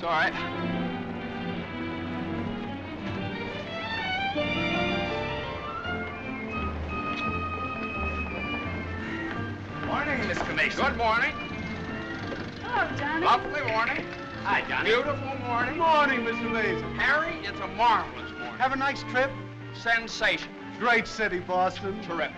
all right. Morning, Mr. Mason. Good morning. Hello, Johnny. Lovely morning. Hi, Johnny. Beautiful morning. Good morning, Mr. Mason. Harry, it's a marvelous morning. Have a nice trip? Sensation. Great city, Boston. Terrific.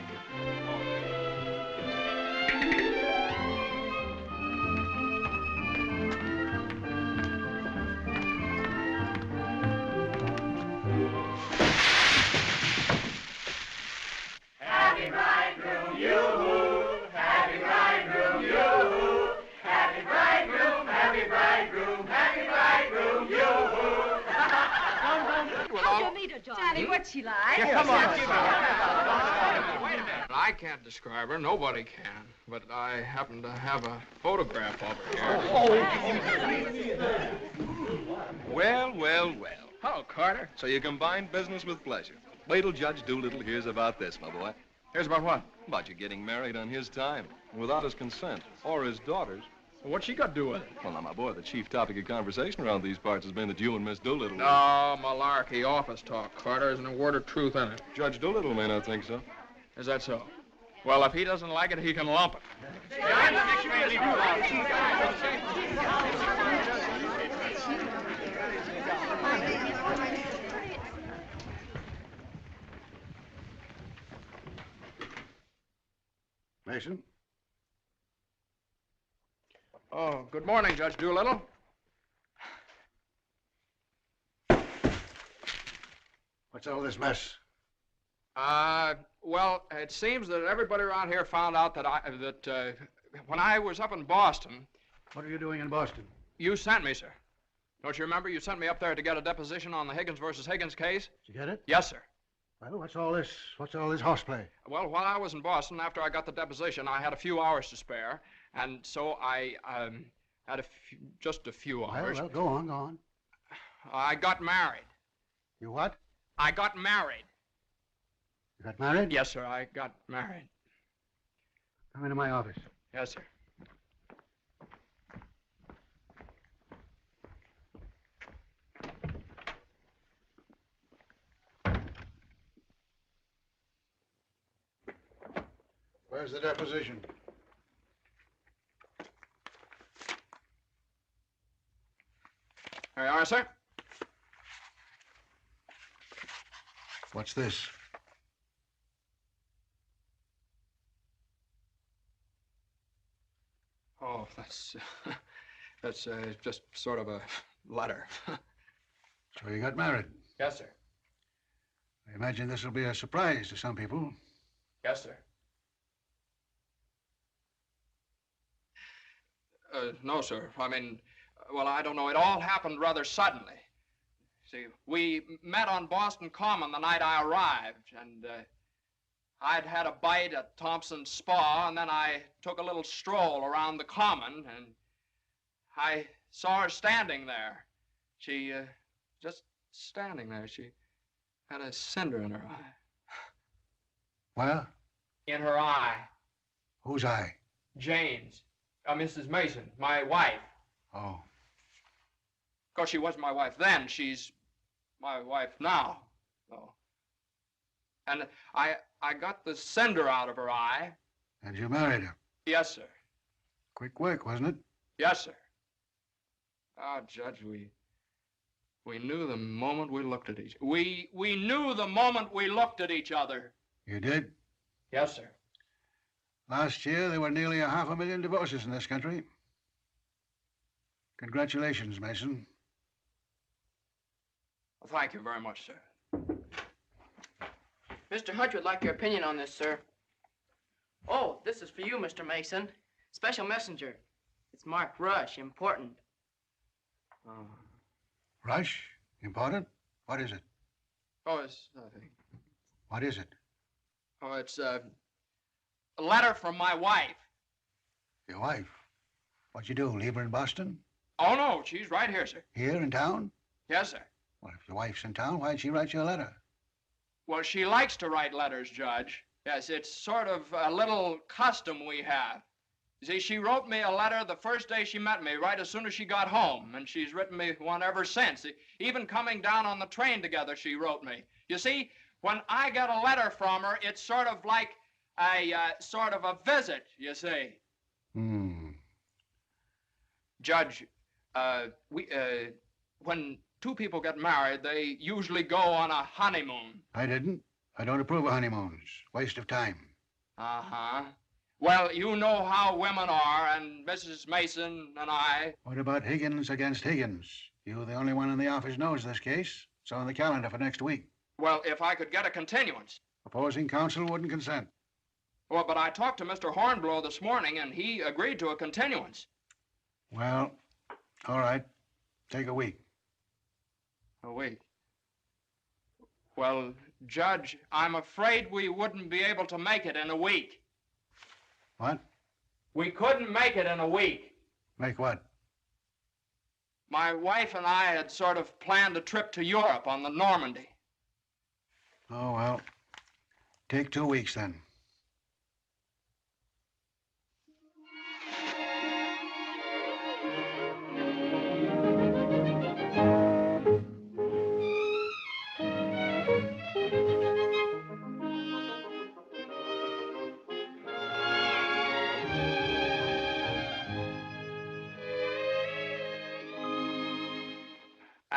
Happy bridegroom, yoo-hoo! Happy bridegroom, yoo-hoo! Happy bridegroom, happy bridegroom, happy bridegroom, yoo-hoo! How'd you meet her, Johnny? What's she like? Come on. Wait a minute. I can't describe her. Nobody can. But I happen to have a photograph of her here. Well, well, well. Hello, Carter. So you combine business with pleasure. Wait till Judge Doolittle hears about this, my boy. Here's about what? About you getting married on his time, without his consent, or his daughter's. What's she got to do with it? Well, now, my boy, the chief topic of conversation around these parts has been that you and Miss Doolittle... No, malarkey, office talk, Carter. Isn't a word of truth in it. Judge Doolittle may not think so. Is that so? Well, if he doesn't like it, he can lump it. Mason? Oh, good morning, Judge Doolittle. What's all this mess? Well, it seems that everybody around here found out that when I was up in Boston, What are you doing in Boston? you sent me, sir. Don't you remember? You sent me up there to get a deposition on the Higgins versus Higgins case? Did you get it? Yes, sir. Well, what's all this horseplay? Well, while I was in Boston, after I got the deposition, I had a few hours to spare, and so I had just a few hours. Well, go on. I got married. You what? I got married. You got married? Yes, sir, I got married. Come into my office. Yes, sir. Where's the deposition? There you are, sir. What's this? Oh, that's just sort of a letter. So you got married. Yes, sir. I imagine this will be a surprise to some people. Yes, sir. No, sir. I mean, well, I don't know. It all happened rather suddenly. See, we met on Boston Common the night I arrived, and I'd had a bite at Thompson's Spa, and then I took a little stroll around the Common, and I saw her standing there. She, just standing there. She had a cinder in her eye. Well, In her eye. whose eye? Jane's. Mrs. Mason, my wife. Oh. Of course, she wasn't my wife then. She's my wife now. Oh. And I got the cinder out of her eye. And you married her. Yes, sir. Quick work, wasn't it? Yes, sir. Ah, Judge, we knew the moment we looked at each. We knew the moment we looked at each other. You did? Yes, sir. Last year, there were nearly 500,000 divorces in this country. Congratulations, Mason. Well, thank you very much, sir. Mr. Hunt would like your opinion on this, sir. Oh, this is for you, Mr. Mason. Special messenger. It's marked Rush, important. Rush? Important? What is it? Oh, it's nothing. What is it? Oh, it's a letter from my wife. Your wife? What'd you do, leave her in Boston? Oh, no, she's right here, sir. Here in town? Yes, sir. Well, if your wife's in town, why'd she write you a letter? Well, she likes to write letters, Judge. Yes, it's sort of a little custom we have. You see, she wrote me a letter the first day she met me, right as soon as she got home, and she's written me one ever since. Even coming down on the train together, she wrote me. You see, when I get a letter from her, it's sort of like sort of a visit, you see. Judge, when two people get married, they usually go on a honeymoon. I didn't. I don't approve of honeymoons. Waste of time. Uh-huh. Well, you know how women are, and Mrs. Mason and I... What about Higgins against Higgins? You the only one in the office knows this case. It's on the calendar for next week. Well, if I could get a continuance. Opposing counsel wouldn't consent. Well, but I talked to Mr. Hornblow this morning, and he agreed to a continuance. Well, all right. Take a week. A week? Well, Judge, I'm afraid we wouldn't be able to make it in a week. What? We couldn't make it in a week. Make what? My wife and I had sort of planned a trip to Europe on the Normandy. Oh, well, take 2 weeks then.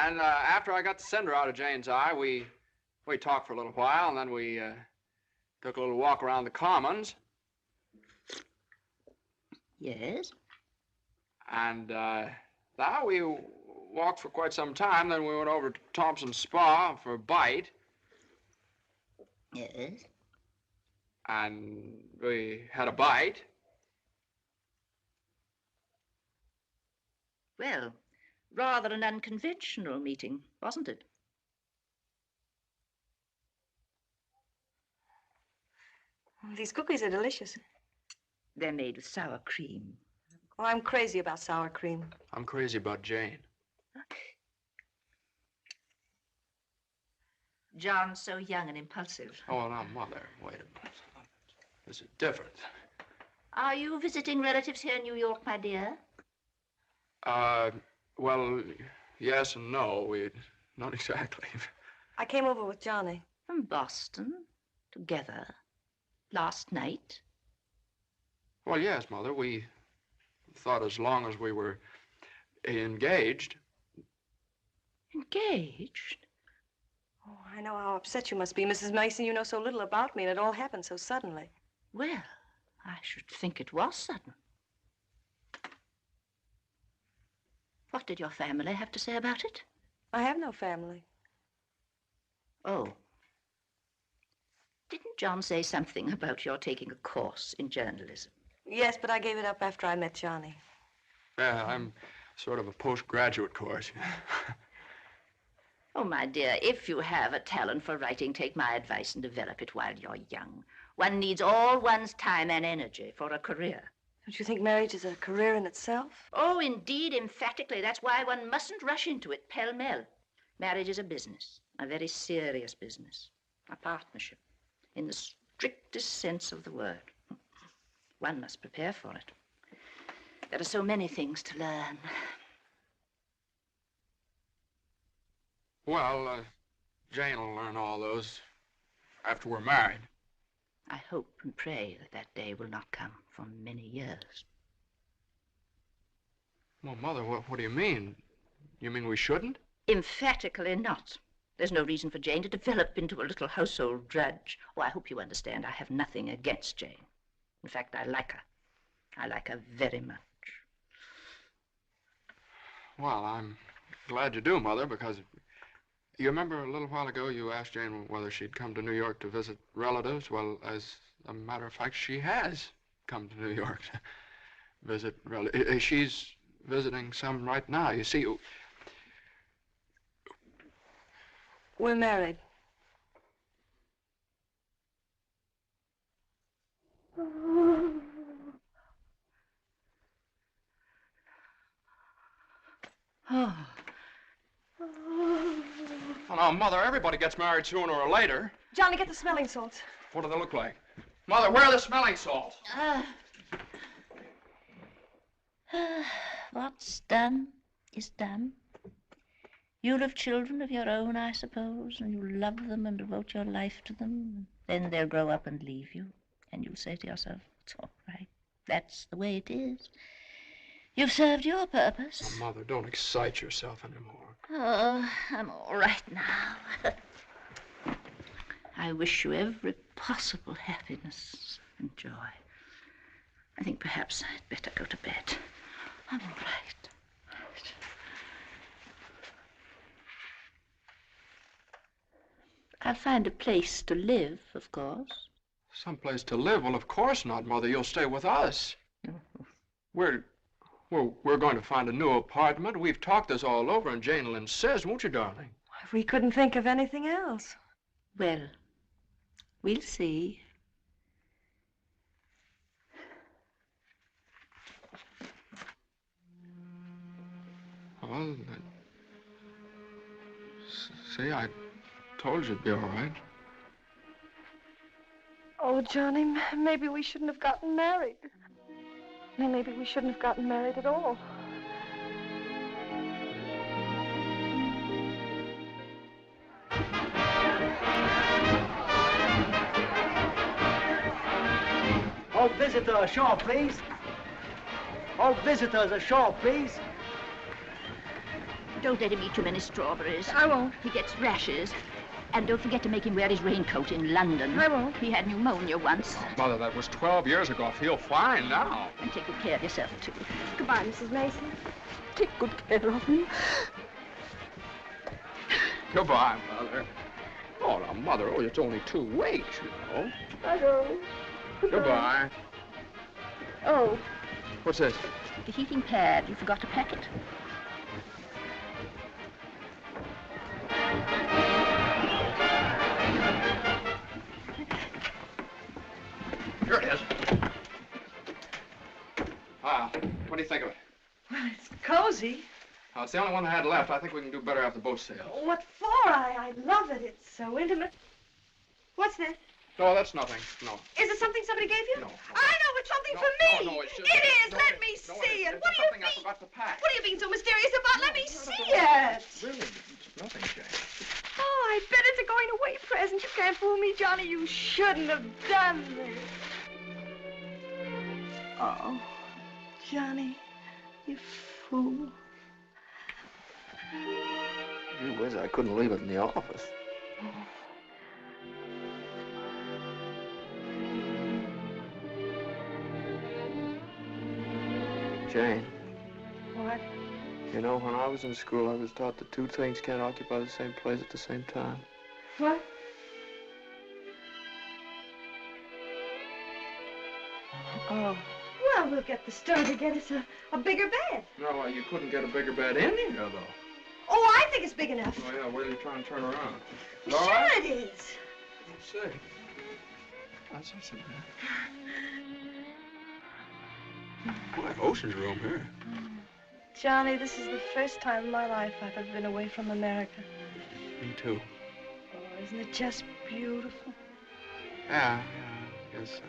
And after I got the cinder out of Jane's eye, we talked for a little while, and then we took a little walk around the Commons. Yes? And now we walked for quite some time, then we went over to Thompson's Spa for a bite. Yes? And we had a bite. Well, rather an unconventional meeting, wasn't it? These cookies are delicious. They're made with sour cream. Oh, I'm crazy about sour cream. I'm crazy about Jane. John's so young and impulsive. Oh, now, Mother, wait a minute. This is different. Are you visiting relatives here in New York, my dear? Well, yes and no. Not exactly. I came over with Johnny. From Boston, together, last night? Well, yes, Mother. We thought as long as we were engaged. Engaged? Oh, I know how upset you must be, Mrs. Mason. You know so little about me, and it all happened so suddenly. Well, I should think it was sudden. What did your family have to say about it? I have no family. Oh. Didn't John say something about your taking a course in journalism? Yes, but I gave it up after I met Johnny. Yeah, I'm sort of a postgraduate course. Oh, my dear, if you have a talent for writing, take my advice and develop it while you're young. One needs all one's time and energy for a career. Don't you think marriage is a career in itself? Oh, indeed, emphatically. That's why one mustn't rush into it pell-mell. Marriage is a business, a very serious business, a partnership, in the strictest sense of the word. One must prepare for it. There are so many things to learn. Well, Jane will learn all those after we're married. I hope and pray that that day will not come for many years. Well, Mother, what do you mean? You mean we shouldn't? Emphatically not. There's no reason for Jane to develop into a little household drudge. Oh, I hope you understand I have nothing against Jane. In fact, I like her. I like her very much. Well, I'm glad you do, Mother, because you remember a little while ago you asked Jane whether she'd come to New York to visit relatives? Well, as a matter of fact, she has come to New York to visit relatives. She's visiting some right now. You see, we're married. Oh. Well, now, Mother, everybody gets married sooner or later. Johnny, get the smelling salts. What do they look like? Mother, where are the smelling salts? What's done is done. You'll have children of your own, I suppose, and you'll love them and devote your life to them. Then they'll grow up and leave you, and you'll say to yourself, it's all right. That's the way it is. You've served your purpose. Oh, Mother, don't excite yourself anymore. Oh, I'm all right now. I wish you every possible happiness and joy. I think perhaps I'd better go to bed. I'm all right. I'll find a place to live, of course. Someplace to live? Well, of course not, Mother. You'll stay with us. We're going to find a new apartment. We've talked this all over, and Jane will insist, won't you, darling? We couldn't think of anything else. Well, we'll see. Well, see, I told you it'd be all right. Oh, Johnny, maybe we shouldn't have gotten married. Maybe we shouldn't have gotten married at all. All visitors ashore, please. All visitors ashore, please. Don't let him eat too many strawberries. I won't. He gets rashes. And don't forget to make him wear his raincoat in London. I won't. He had pneumonia once. Mother, that was 12 years ago. I feel fine now. And take good care of yourself, too. Goodbye, Mrs. Mason. Take good care of him. Goodbye, Mother. Oh, now, Mother, it's only 2 weeks, you know. I know. Goodbye. Oh. What's this? The heating pad. You forgot to pack it. Here it is. What do you think of it? Well, it's cozy. It's the only one I had left. I think we can do better after boat sale. What for? I love it. It's so intimate. What's this? No, that's nothing. No. Is it something somebody gave you? No. I know it's something No, for me. no, it's just... It is. No, Let me no, see it. It's What do you something I mean? forgot to pack. What are you being so mysterious about? Let me see it. Really, it's nothing, Jane. Oh, I bet it's a going away present. You can't fool me, Johnny. You shouldn't have done this. Oh, Johnny, you fool. Gee whiz, I couldn't leave it in the office. Jane. What? You know, when I was in school, I was taught that 2 things can't occupy the same place at the same time. What? Oh. Well, we'll get the store to get us a bigger bed. No, you couldn't get a bigger bed in here, though. Oh, I think it's big enough. Oh, yeah, where are you trying to turn around? Sure it is. Let's see. That's not so bad. Boy, ocean's room here. Johnny, this is the first time in my life I've ever been away from America. Me too. Oh, isn't it just beautiful? Yeah, I guess so.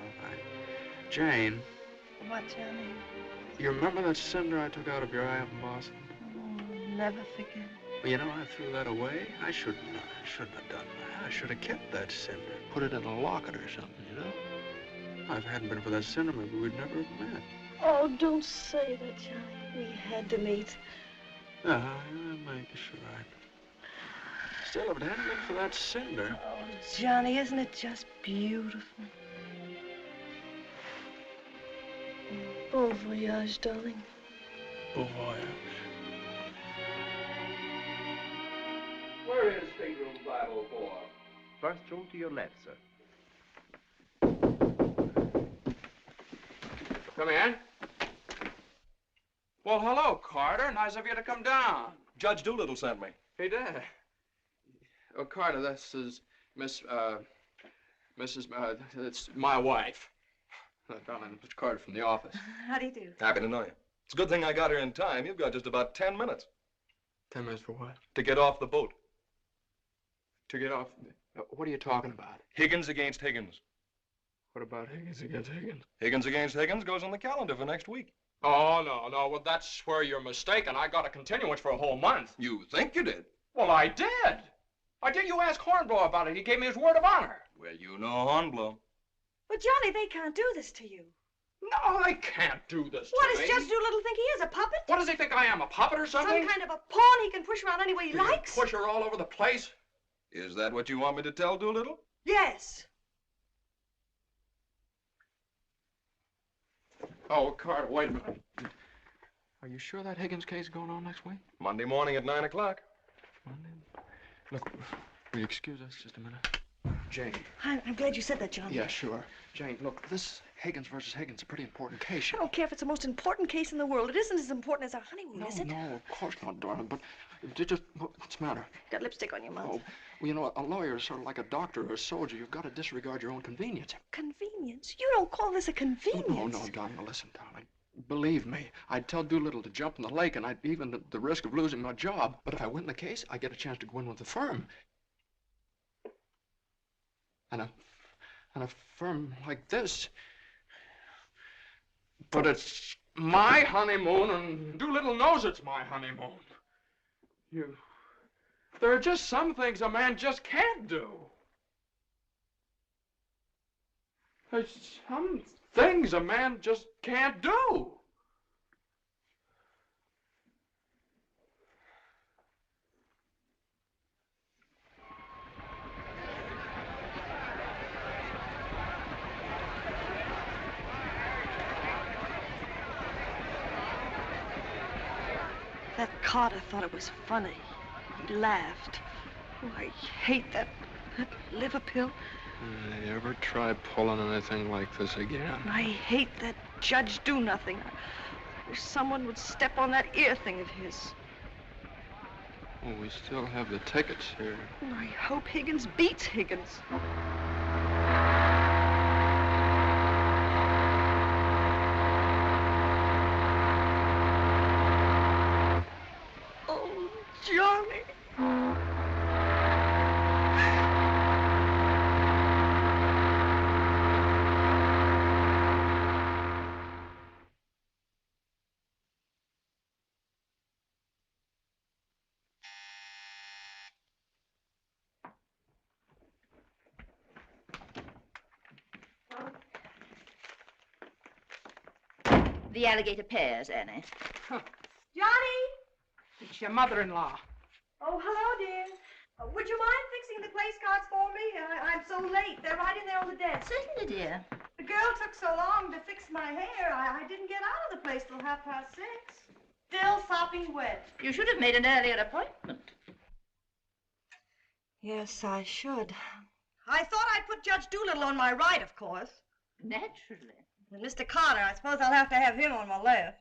Jane. What, Johnny? You remember that cinder I took out of your eye up in Boston? Oh, never forget. Well, you know, I threw that away. I shouldn't have done that. I should have kept that cinder, put it in a locket or something, you know? If it hadn't been for that cinder, maybe we'd never have met. Oh, don't say that, Johnny. We had to meet. Yeah, maybe you're right. Still, if it hadn't been for that cinder... Oh, Johnny, isn't it just beautiful? Bon voyage, darling. Bon voyage. Where is stateroom 504? First room to your left, sir. Come in. Well, hello, Carter. Nice of you to come down. Judge Doolittle sent me. He did. Oh, Carter, this is it's my wife. Darling, Mr. Carter from the office. How do you do? Happy to know you. It's a good thing I got here in time. You've got just about 10 minutes. 10 minutes for what? To get off the boat. To get off? What are you talking about? Higgins against Higgins. What about Higgins against Higgins? Higgins against Higgins goes on the calendar for next week. Oh, no. Well, that's where you're mistaken. I got a continuance for a whole month. You think you did? Well, I did. You ask Hornblow about it. He gave me his word of honor. Well, you know Hornblow. But, Johnny, they can't do this to you. No, they can't do this What to does me. Judge Doolittle think he is, a puppet? What does he think I am, a puppet or something? Some kind of a pawn he can push around any way he Do you likes? push her all over the place? Is that what you want me to tell Doolittle? Yes. Oh, Carter, wait a minute. Are you sure that Higgins case is going on next week? Monday morning at 9 o'clock. Monday? Look, will you excuse us just a minute? Jane. I'm glad you said that, Johnny. Yeah, sure. Jane, look, this Higgins versus Higgins is a pretty important case. I don't care if it's the most important case in the world. It isn't as important as our honeymoon, is it? No, of course not, darling, but what's the matter? Got lipstick on your mouth. Oh, well, you know, a lawyer is sort of like a doctor or a soldier. You've got to disregard your own convenience. Convenience? You don't call this a convenience. No, darling, listen, darling. Believe me, I'd tell Doolittle to jump in the lake, and I'd be even at the risk of losing my job. But if I win the case, I get a chance to go in with the firm. And a firm like this. But it's my honeymoon, and Doolittle knows it's my honeymoon. There are just some things a man just can't do. There's some things a man just can't do. That Carter thought it was funny. He laughed. Oh, I hate that liver pill. You ever try pulling anything like this again? I hate that Judge Do-Nothing. I wish someone would step on that ear thing of his. Oh, we still have the tickets here. I hope Higgins beats Higgins. Oh, Johnny. The alligator pears, Annie. Johnny! It's your mother-in-law. Oh, hello, dear. Would you mind fixing the place cards for me? I'm so late. They're right in there on the desk. Certainly, dear. The girl took so long to fix my hair, I didn't get out of the place till 6:30. Still sopping wet. You should have made an earlier appointment. Yes, I should. I thought I'd put Judge Doolittle on my right, of course. Naturally. And Mr. Carter, I suppose I'll have to have him on my left.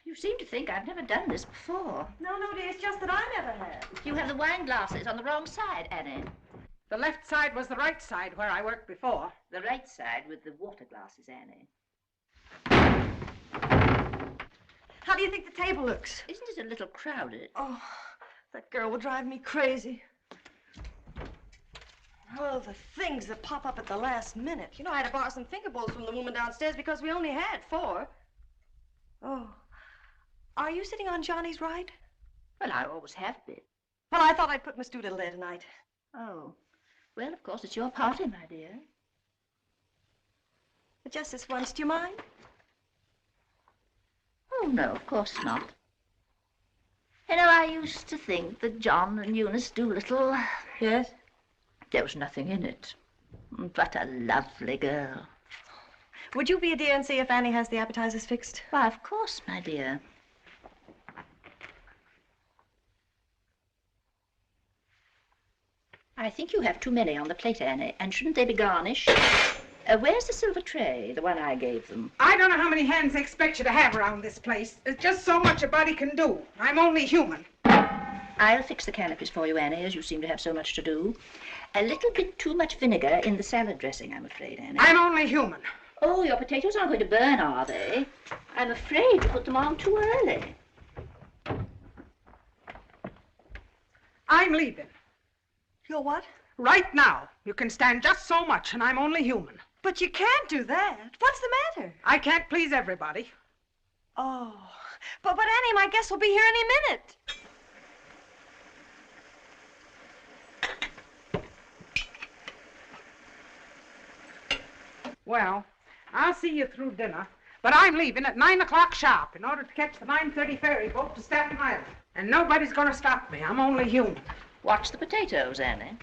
You seem to think I've never done this before. No, dear, it's just that I never have. You have the wine glasses on the wrong side, Annie. The left side was the right side where I worked before. The right side with the water glasses, Annie. How do you think the table looks? Isn't it a little crowded? Oh, that girl will drive me crazy. Oh, the things that pop up at the last minute. You know, I had to borrow some finger bowls from the woman downstairs because we only had 4. Oh. Are you sitting on Johnny's right? Well, I always have been. Well, I thought I'd put Miss Doolittle there tonight. Oh. Well, of course, it's your party, my dear. But just this once, do you mind? Oh, no, of course not. You know, I used to think that John and Eunice Doolittle... Yes? There was nothing in it. But a lovely girl. Would you be a dear and see if Annie has the appetizers fixed? Why, of course, my dear. I think you have too many on the plate, Annie, and shouldn't they be garnished? Where's the silver tray, the one I gave them? I don't know how many hands they expect you to have around this place. There's just so much a body can do. I'm only human. I'll fix the canopies for you, Annie, as you seem to have so much to do. A little bit too much vinegar in the salad dressing, I'm afraid, Annie. I'm only human. Oh, your potatoes aren't going to burn, are they? I'm afraid you put them on too early. I'm leaving. You're what? Right now. You can stand just so much, and I'm only human. But you can't do that. What's the matter? I can't please everybody. Oh, but Annie, my guest will be here any minute. Well, I'll see you through dinner, but I'm leaving at 9 o'clock sharp in order to catch the 9:30 ferry boat to Staten Island. And nobody's going to stop me. I'm only human. Watch the potatoes, Annie.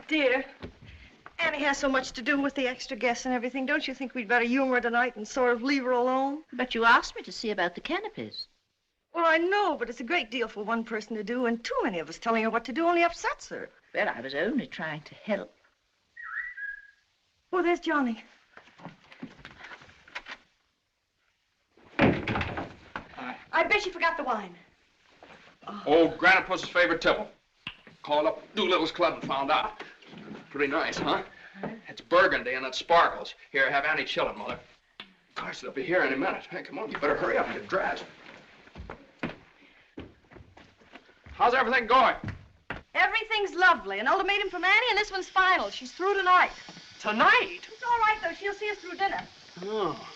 Dear, Annie has so much to do with the extra guests and everything. Don't you think we'd better humor her tonight and sort of leave her alone? But you asked me to see about the canopies. Well, I know, but it's a great deal for one person to do, and too many of us telling her what to do only upsets her. Well, I was only trying to help. Oh, there's Johnny. I bet you forgot the wine. Old Grandpa's favorite tipple. Called up Doolittle's club and found out. Pretty nice, huh? It's burgundy and it sparkles. Here, have Annie chill it, Mother. Gosh, they'll be here any minute. Hey, come on, you better hurry up and get dressed. How's everything going? Everything's lovely. An ultimatum from Annie, and this one's final. She's through tonight. Tonight? It's all right, though. She'll see us through dinner. Oh.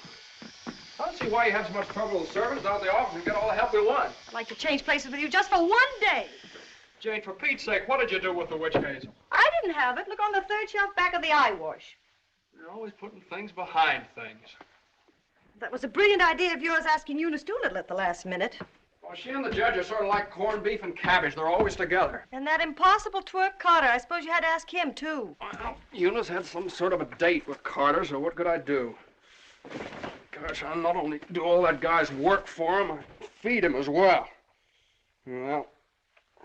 I don't see why you have so much trouble with servants out of the office and get all the help we want. I'd like to change places with you just for one day. Jane, for Pete's sake, what did you do with the witch case? I didn't have it. Look on the third shelf back of the eye wash. You're always putting things behind things. That was a brilliant idea of yours asking Eunice Doolittle at the last minute. Well, she and the judge are sort of like corned beef and cabbage. They're always together. And that impossible twerp Carter. I suppose you had to ask him, too. Well, Eunice had some sort of a date with Carter, so what could I do? Gosh, I not only do all that guy's work for him, I feed him as well. Well,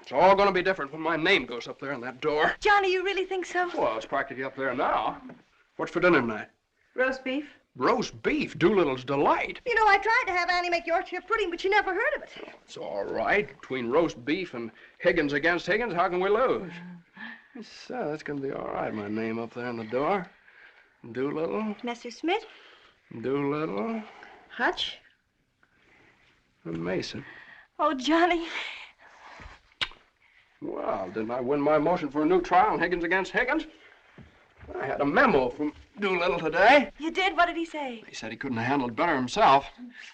it's all going to be different when my name goes up there on that door. Johnny, you really think so? Well, it's practically up there now. What's for dinner tonight? Roast beef. Roast beef, Doolittle's delight. You know, I tried to have Annie make Yorkshire pudding, but she never heard of it. It's all right. Between roast beef and Higgins against Higgins, how can we lose? So that's going to be all right, my name up there on the door. Doolittle. Messrs. Smith. Doolittle. Hutch. And Mason. Oh, Johnny. Well, didn't I win my motion for a new trial on Higgins against Higgins? I had a memo from Doolittle today. You did? What did he say? He said he couldn't have handled it better himself.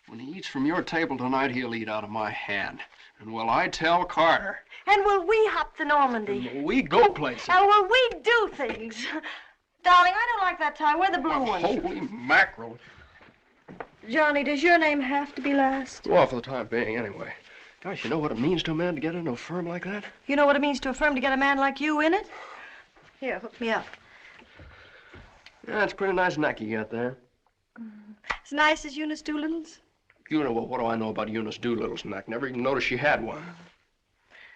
When he eats from your table tonight, he'll eat out of my hand. And will I tell Carter? And will we hop the Normandy? And will we go places? And will we do things? Darling, I don't like that tie. Wear the blue one. Holy mackerel. Johnny, does your name have to be last? Well, for the time being, anyway. Gosh, you know what it means to a man to get into a firm like that? You know what it means to a firm to get a man like you in it? Here, hook me up. Yeah, it's a pretty nice neck you got there. As nice as Eunice Doolittle's? You know, well, what do I know about Eunice Doolittle's neck? Never even noticed she had one.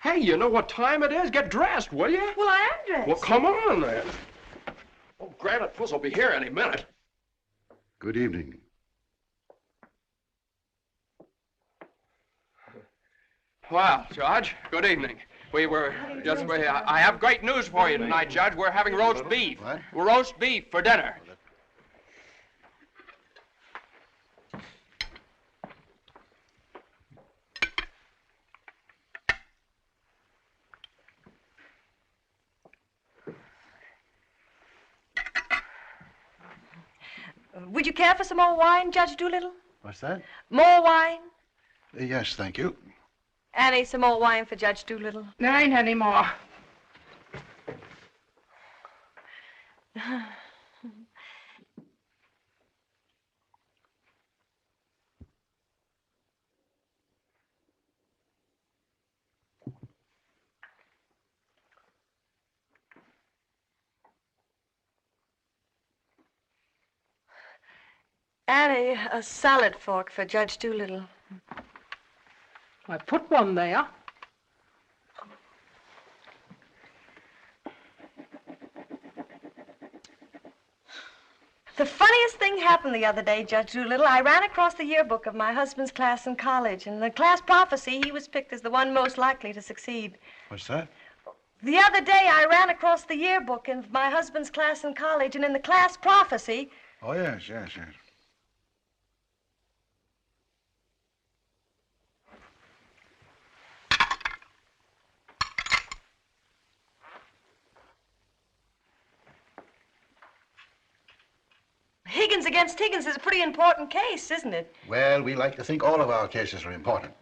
Hey, you know what time it is? Get dressed, will you? Well, I am dressed. Well, come on, then. Oh, Granite Puss will be here any minute. Good evening. Well, Judge, good evening. We were just... I have great news for you tonight, Judge. We're having roast beef. What? Roast beef for dinner. Would you care for some more wine, Judge Doolittle? What's that? More wine? Yes, thank you. Annie, some more wine for Judge Doolittle. There ain't any more. Annie, a salad fork for Judge Doolittle. I put one there. The funniest thing happened the other day, Judge Doolittle. I ran across the yearbook of my husband's class in college, and in the class prophecy, he was picked as the one most likely to succeed. What's that? The other day, I ran across the yearbook of my husband's class in college, and in the class prophecy... Oh, yes, yes, yes. Higgins Higgins against Higgins is a pretty important case, isn't it? Well, we like to think all of our cases are important.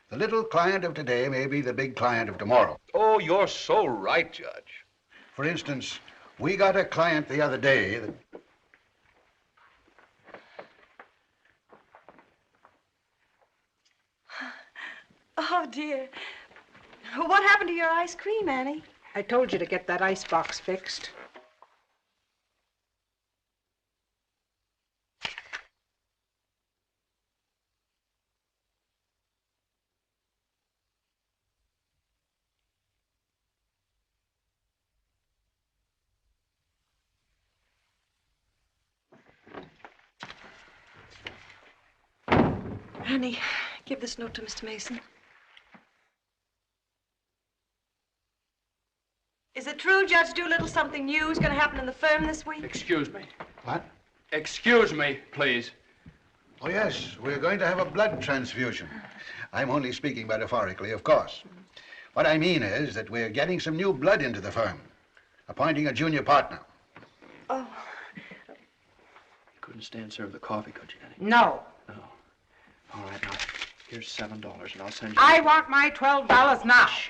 The little client of today may be the big client of tomorrow. Oh, you're so right, Judge. For instance, we got a client the other day that... Oh, dear. What happened to your ice cream, Annie? I told you to get that ice box fixed. Annie, give this note to Mr. Mason. Is it true, Judge Doolittle, something new is going to happen in the firm this week? Excuse me. What? Excuse me, please. Oh, yes, we're going to have a blood transfusion. I'm only speaking metaphorically, of course. What I mean is that we're getting some new blood into the firm, appointing a junior partner. Oh. Couldn't stand serve the coffee, could you, Annie? No. No. All right, now, here's $7, and I'll send you... I want my $12 now. Shh,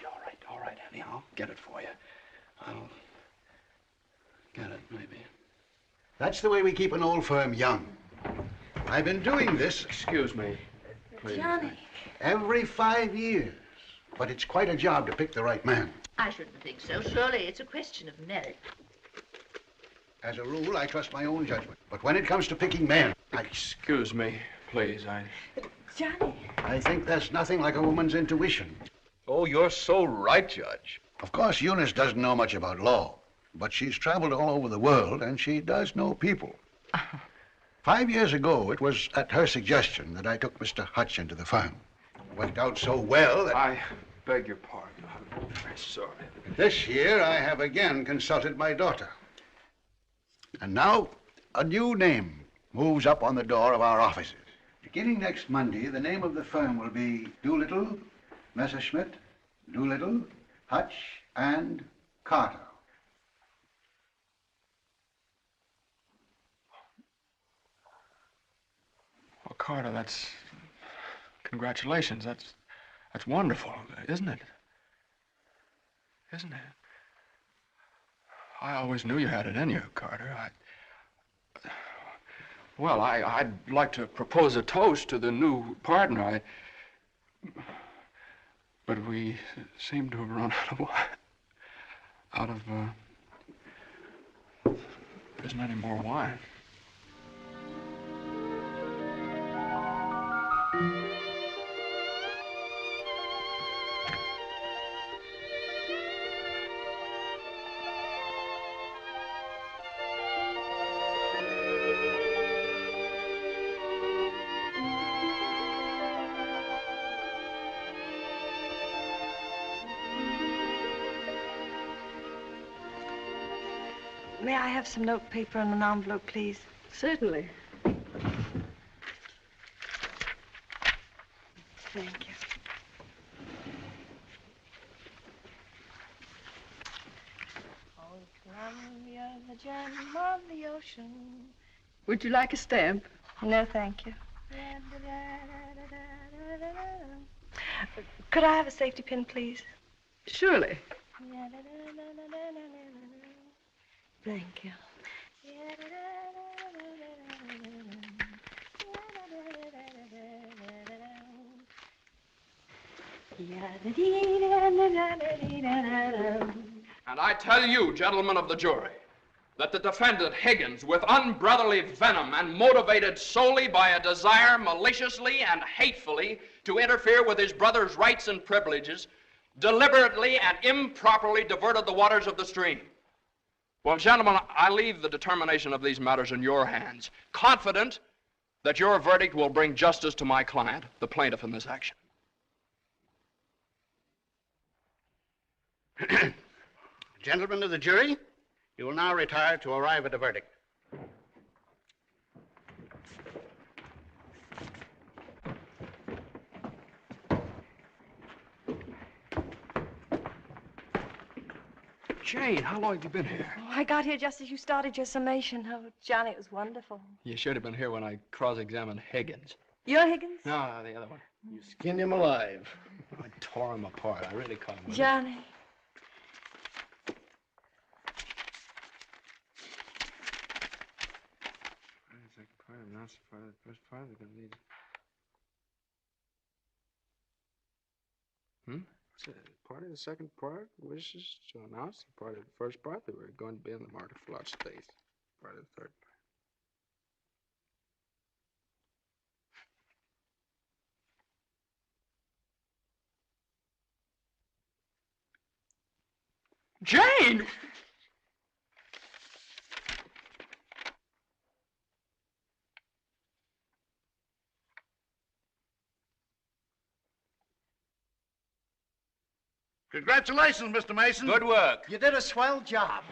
all right, Annie, I'll get it for you. I'll get it, maybe. That's the way we keep an old firm young. I've been doing this... Excuse me, please. Johnny. Every 5 years. But it's quite a job to pick the right man. I shouldn't think so. Surely it's a question of merit. As a rule, I trust my own judgment. But when it comes to picking men, Excuse me, please, Johnny. I think there's nothing like a woman's intuition. Oh, you're so right, Judge. Of course, Eunice doesn't know much about law, but she's traveled all over the world, and she does know people. 5 years ago, it was at her suggestion that I took Mr. Hutch into the firm. It worked out so well that... I beg your pardon. I'm very sorry. This year, I have again consulted my daughter. And now, a new name moves up on the door of our offices. Beginning next Monday, the name of the firm will be Doolittle, Messerschmitt, Doolittle, Hutch, and Carter. Well, Carter, that's... Congratulations. That's wonderful, isn't it? Isn't it? I always knew you had it in you, Carter. Well, I'd like to propose a toast to the new partner. But we seem to have run out of wine. There isn't any more wine. May I have some note paper and an envelope, please? Certainly. Thank you. Oh, Columbia, the gem of the ocean. Would you like a stamp? No, thank you. Could I have a safety pin, please? Surely. Thank you. And I tell you, gentlemen of the jury, that the defendant Higgins, with unbrotherly venom and motivated solely by a desire maliciously and hatefully to interfere with his brother's rights and privileges, deliberately and improperly diverted the waters of the stream. Well, gentlemen, I leave the determination of these matters in your hands, confident that your verdict will bring justice to my client, the plaintiff in this action. Gentlemen of the jury, you will now retire to arrive at a verdict. Jane, how long have you been here? Oh, I got here just as you started your summation. Oh, Johnny, it was wonderful. You should have been here when I cross-examined Higgins. You're Higgins? No, the other one. You skinned him alive. I tore him apart. I really caught him. Johnny. Second part, announce the part of the first part. They're gonna need. What's it? Part of the second part wishes to announce the part of the first part that we're going to be in the Martyr Flood State. Part of the third part. Jane! Congratulations, Mr. Mason. Good work. You did a swell job.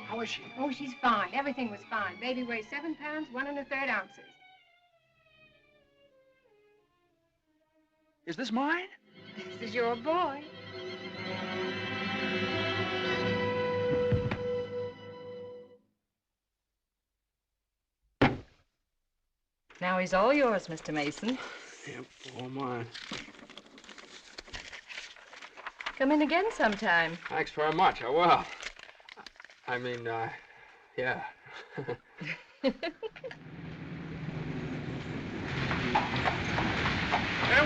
How is she? Oh, she's fine. Everything was fine. Baby weighs 7 pounds, 1 1/3 ounces. Is this mine? This is your boy. Now he's all yours, Mr. Mason. Yep, all mine. Come in again sometime. Thanks very much. I will. I mean, yeah. Hey,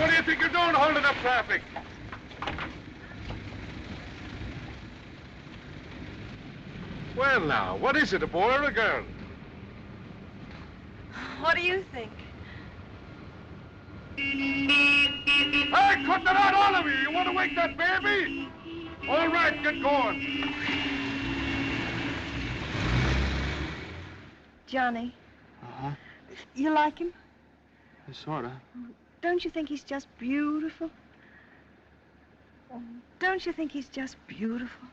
what do you think you're doing holding up traffic? Well, now, what is it, a boy or a girl? What do you think? Hey, cut that out, all of you! You want to wake that baby? All right, get going. Johnny, Uh-huh. you like him? Sorta. Don't you think he's just beautiful? Don't you think he's just beautiful?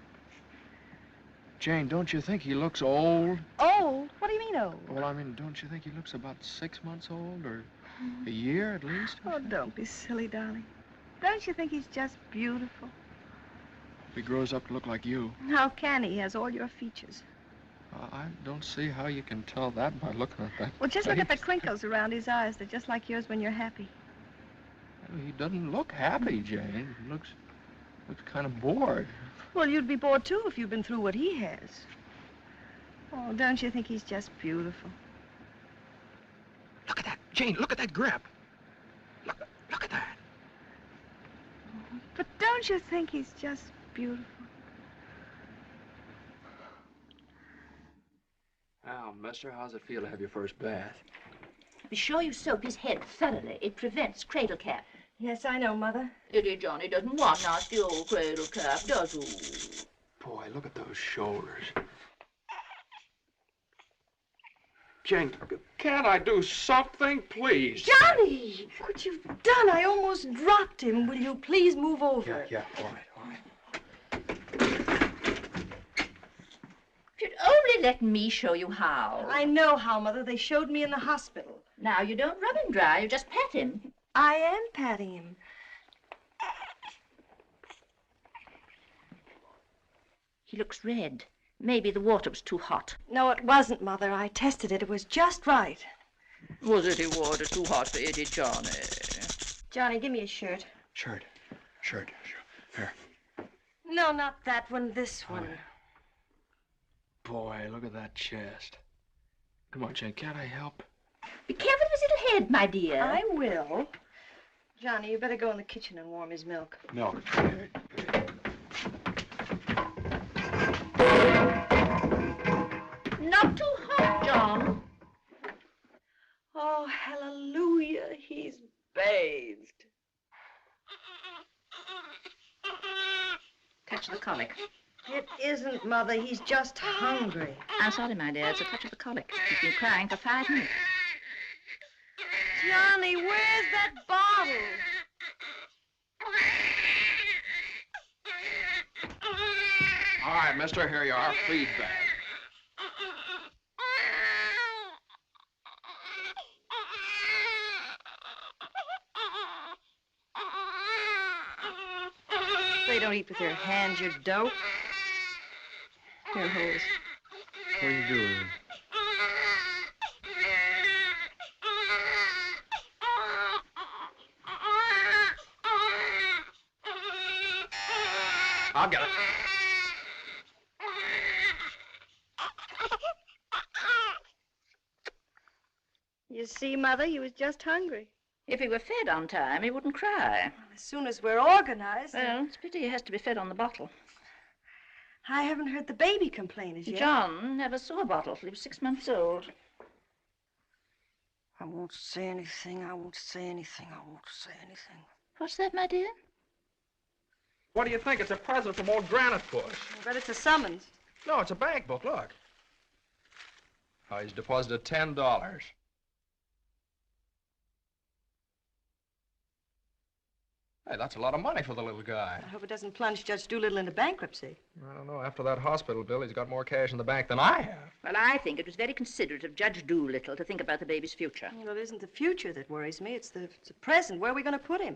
Jane, don't you think he looks old? Old? What do you mean old? Well, I mean, don't you think he looks about 6 months old, or a year at least? Oh, don't be silly, darling. Don't you think he's just beautiful? If he grows up to look like you. How can he? He has all your features. I don't see how you can tell that by looking at that. Well, just look at the face. crinkles around his eyes. They're just like yours when you're happy. He doesn't look happy, Jane. He looks kind of bored. Well, you'd be bored, too, if you'd been through what he has. Oh, don't you think he's just beautiful? Look at that, Jane. Look at that grip. Look at that. But don't you think he's just beautiful? Well, mister, how's it feel to have your first bath? Be sure you soap his head thoroughly. It prevents cradle cap. Yes, I know, Mother. Idiot Johnny doesn't want nasty old cradle cap, does he? Boy, look at those shoulders. Jane, can't I do something, please? Johnny! What you've done, I almost dropped him. Will you please move over? Yeah, all right. let me show you how. I know how, Mother. They showed me in the hospital. Now, you don't rub him dry, you just pat him. I am patting him. He looks red. Maybe the water was too hot. No, it wasn't, Mother. I tested it. It was just right. Was it water too hot for Eddie, Johnny? Johnny, give me a shirt. Shirt. Here. No, not that one. This one. Boy, look at that chest. Come on, Jane, can't I help? Be careful of his little head, my dear. I will. Johnny, you better go in the kitchen and warm his milk. Milk. Not too hot, John. Oh, hallelujah. He's bathed. Touch the colic. It isn't, Mother. He's just hungry. I'm sorry, my dear. It's a touch of the colic. He's been crying for 5 minutes. Johnny, where's that bottle? All right, mister, here you are. Feed bag. They don't eat with their hands, you dope. Here, Hose. What are you doing? I'll get it. You see, Mother, he was just hungry. If he were fed on time, he wouldn't cry. As soon as we're organized. Well, it's a pity he has to be fed on the bottle. I haven't heard the baby complain as yet. John never saw a bottle till he was 6 months old. I won't say anything. I won't say anything. I won't say anything. What's that, my dear? What do you think? It's a present from old Granite Bush. I bet it's a summons. No, it's a bank book. Look. Oh, he's deposited $10. Hey, that's a lot of money for the little guy. I hope it doesn't plunge Judge Doolittle into bankruptcy. I don't know. After that hospital bill, he's got more cash in the bank than I have. Well, I think it was very considerate of Judge Doolittle to think about the baby's future. Well, it isn't the future that worries me. It's the present. Where are we going to put him?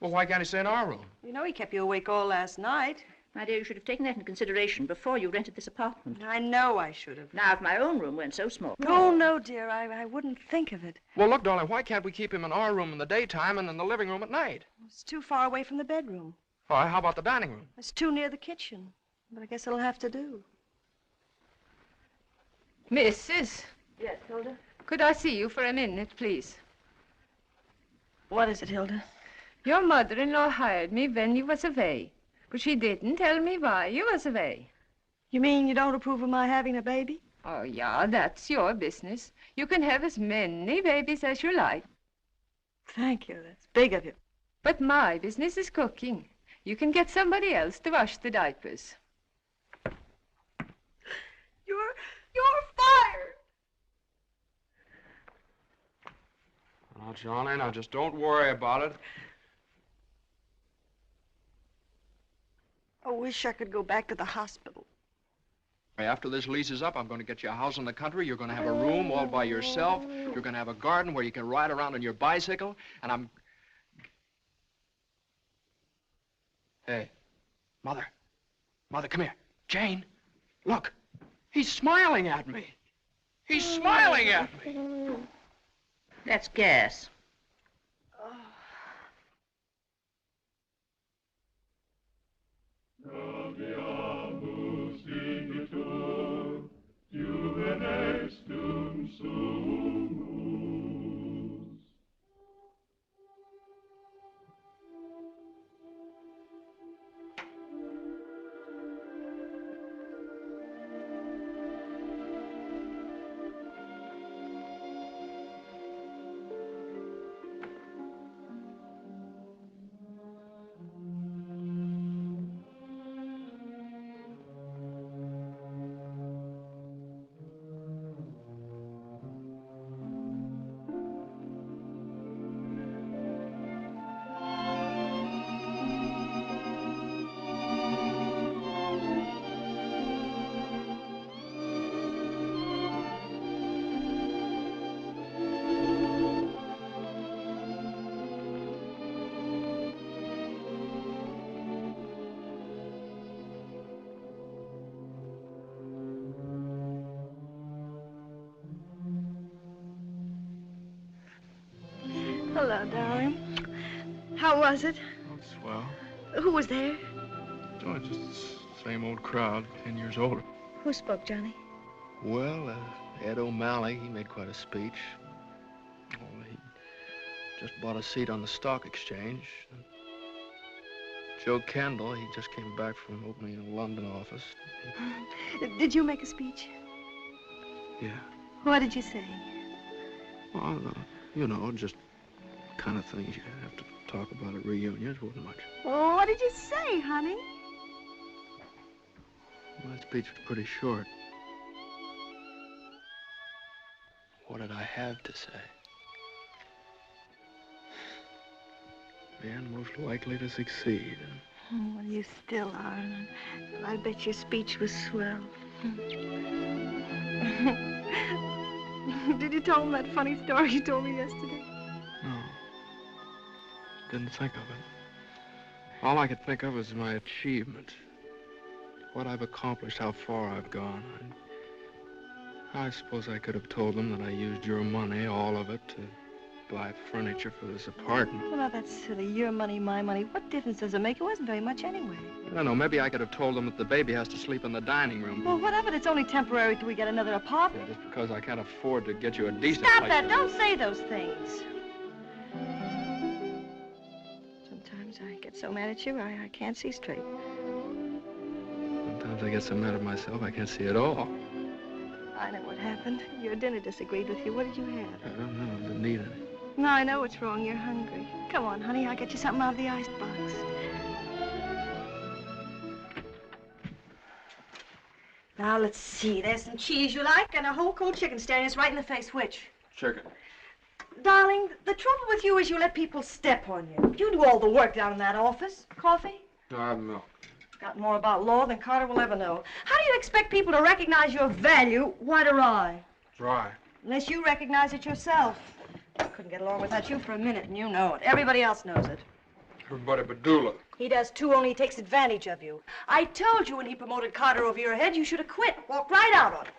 Well, why can't he stay in our room? You know he kept you awake all last night. My dear, you should have taken that into consideration before you rented this apartment. I know I should have. Now, if my own room weren't so small. Oh, no, dear. I wouldn't think of it. Well, look, darling, why can't we keep him in our room in the daytime and in the living room at night? It's too far away from the bedroom. All right, how about the dining room? It's too near the kitchen. But I guess it'll have to do. Mrs. Yes, Hilda? Could I see you for a minute, please? What is it, Hilda? Your mother-in-law hired me when you was away, but she didn't tell me why you was away. You mean you don't approve of my having a baby? Oh, yeah, that's your business. You can have as many babies as you like. Thank you. That's big of you. But my business is cooking. You can get somebody else to wash the diapers. You're fired. Now, Johnny, now just don't worry about it. I wish I could go back to the hospital. After this lease is up, I'm going to get you a house in the country. You're going to have a room all by yourself. You're going to have a garden where you can ride around on your bicycle. And I'm... Hey, Mother. Mother, come here. Jane, look. He's smiling at me. He's smiling at me. That's gas. Hello, darling. How was it? Oh, swell. Who was there? Oh, just the same old crowd, 10 years older. Who spoke, Johnny? Well, Ed O'Malley, he made quite a speech. Oh, he just bought a seat on the stock exchange. Joe Kendall, he just came back from opening a London office. Did you make a speech? Yeah. What did you say? Well, you know, just kind of things you have to talk about at reunions. Wasn't much. Oh, what did you say, honey? Well, that speech was pretty short. What did I have to say? Man most likely to succeed. Oh, well, you still are. I bet your speech was swell. Did you tell him that funny story you told me yesterday? No. Didn't think of it. All I could think of was my achievement. What I've accomplished, how far I've gone. I suppose I could have told them that I used your money, all of it, to buy furniture for this apartment. Well, now, that's silly. Your money, my money. What difference does it make? It wasn't very much anyway. I don't know. Maybe I could have told them that the baby has to sleep in the dining room. Well, what of it? It's only temporary till we get another apartment. Yeah, just because I can't afford to get you a decent Stop place that. to Don't live. say those things. Sometimes I get so mad at you, I can't see straight. Sometimes I get so mad at myself I can't see at all. I know what happened. Your dinner disagreed with you. What did you have? I don't know. I didn't need any. No, I know what's wrong. You're hungry. Come on, honey. I'll get you something out of the icebox. Now, let's see. There's some cheese you like and a whole cold chicken staring us right in the face. Which? Chicken. Darling, the trouble with you is you let people step on you. You do all the work down in that office. Coffee? No, I have milk. Got more about law than Carter will ever know. How do you expect people to recognize your value, white or rye? Dry. Unless you recognize it yourself. I couldn't get along without you for a minute, and you know it. Everybody else knows it. Everybody but Doolittle. He does too, only he takes advantage of you. I told you when he promoted Carter over your head, you should have quit. Walked right out on him.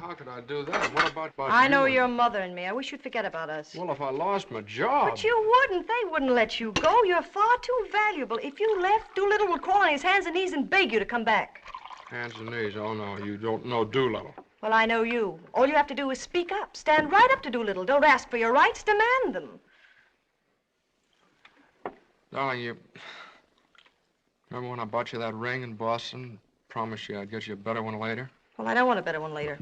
How could I do that? What about I know you? your mother and me. I wish you'd forget about us. Well, if I lost my job... But you wouldn't. They wouldn't let you go. You're far too valuable. If you left, Doolittle would crawl on his hands and knees and beg you to come back. Hands and knees. Oh, no, you don't know Doolittle. Well, I know you. All you have to do is speak up. Stand right up to Doolittle. Don't ask for your rights. Demand them. Darling, you... Remember when I bought you that ring in Boston? Promised you I'd get you a better one later? Well, I don't want a better one later.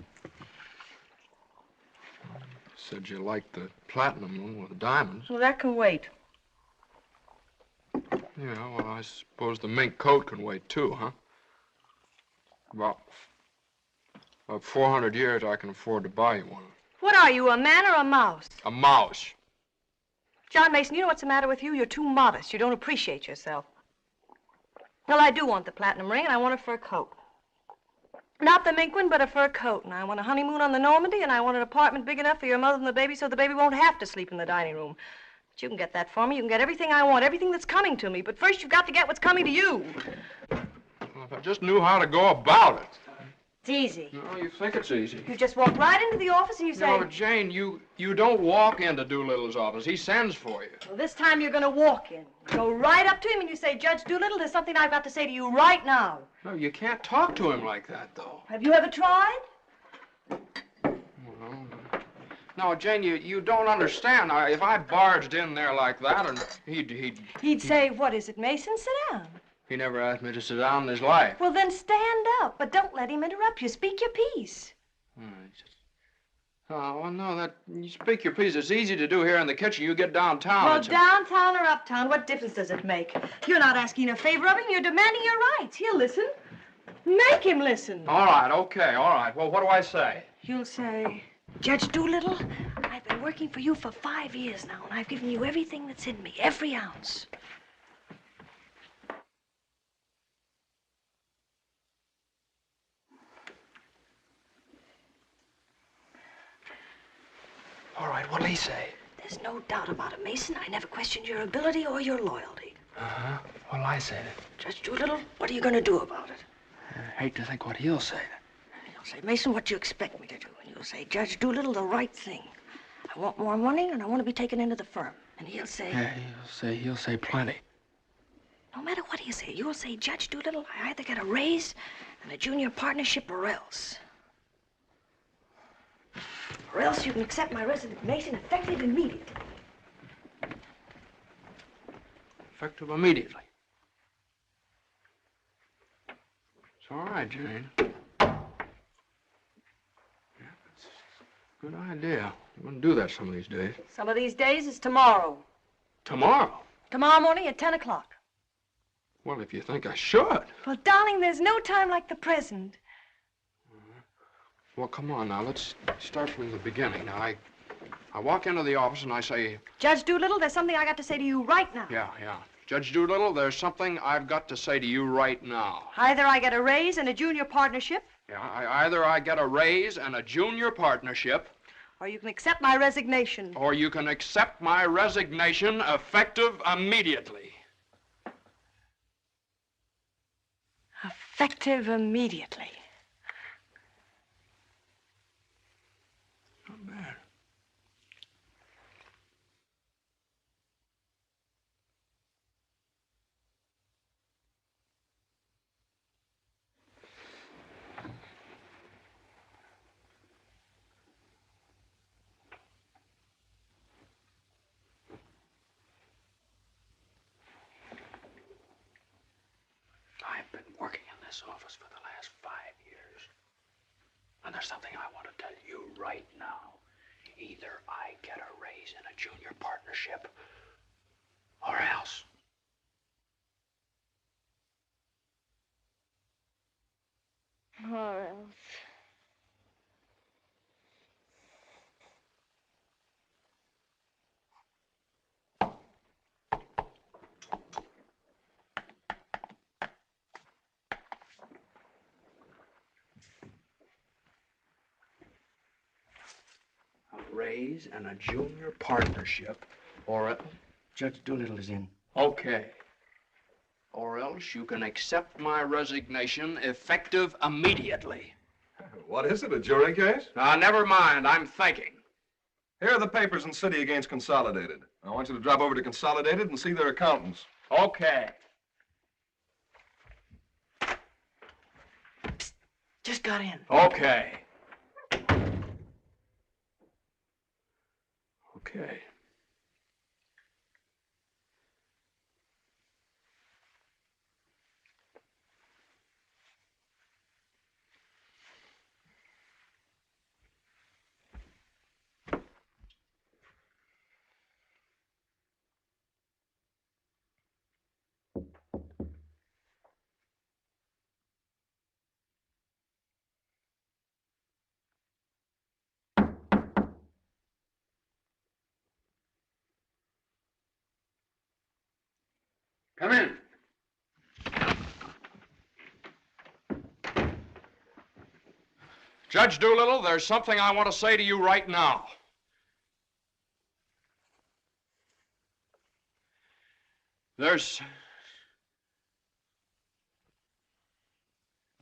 Said you liked the platinum one with the diamonds. Well, that can wait. Yeah, well, I suppose the mink coat can wait, too, huh? About 400 years, I can afford to buy you one. What are you, a man or a mouse? A mouse. John Mason, you know what's the matter with you? You're too modest. You don't appreciate yourself. Well, I do want the platinum ring, and I want a fur coat. Not the mink one, but a fur coat. And I want a honeymoon on the Normandy, and I want an apartment big enough for your mother and the baby so the baby won't have to sleep in the dining room. But you can get that for me. You can get everything I want, everything that's coming to me. But first, you've got to get what's coming to you. Well, if I just knew how to go about it. It's easy. No, you think it's easy. You just walk right into the office and you say... No, Jane, you don't walk into Doolittle's office. He sends for you. Well, this time you're going to walk in. Go right up to him and you say, Judge Doolittle, there's something I've got to say to you right now. No, you can't talk to him like that, though. Have you ever tried? No, Jane, you don't understand. If I barged in there like that, and He'd say, what is it, Mason? Sit down. He never asked me to sit down in his life. Well, then stand up, but don't let him interrupt you. Speak your piece. Oh, well, no, you speak your piece. It's easy to do here in the kitchen. You get downtown. Well, downtown or uptown, what difference does it make? You're not asking a favor of him. You're demanding your rights. He'll listen. Make him listen. All right, okay, all right. Well, what do I say? You'll say, Judge Doolittle, I've been working for you for 5 years now, and I've given you everything that's in me, every ounce. All right, what'll he say? There's no doubt about it, Mason. I never questioned your ability or your loyalty. Uh-huh. What'll I say then? Judge Doolittle, what are you going to do about it? I hate to think what he'll say. He'll say, Mason, what do you expect me to do? And you'll say, Judge Doolittle, the right thing. I want more money, and I want to be taken into the firm. And he'll say... Yeah, he'll say plenty. No matter what he'll say, you'll say, Judge Doolittle, I either get a raise and a junior partnership or else. Or else you can accept my resignation effective immediately. Effective immediately. It's all right, Jane. Yeah, that's a good idea. I'm going to do that some of these days. Some of these days is tomorrow. Tomorrow? Tomorrow morning at 10 o'clock. Well, if you think I should. Well, darling, there's no time like the present. Well, come on now. Let's start from the beginning. Now, I walk into the office and I say... Judge Doolittle, there's something I got to say to you right now. Yeah. Judge Doolittle, there's something I've got to say to you right now. Either I get a raise and a junior partnership. Yeah, either I get a raise and a junior partnership. Or you can accept my resignation. Or you can accept my resignation effective immediately. Effective immediately. Not bad. I've been working in this office for the last 5 years. And there's something I want to tell you right now. Either I get a raise and a junior partnership, or else. Or else. A raise and a junior partnership, or else... Judge Doolittle is in. Okay. Or else you can accept my resignation effective immediately. What is it, a jury case? Never mind, I'm thinking. Here are the papers in City against Consolidated. I want you to drop over to Consolidated and see their accountants. Okay. Psst, just got in. Okay. Okay. Come in. Judge Doolittle, there's something I want to say to you right now.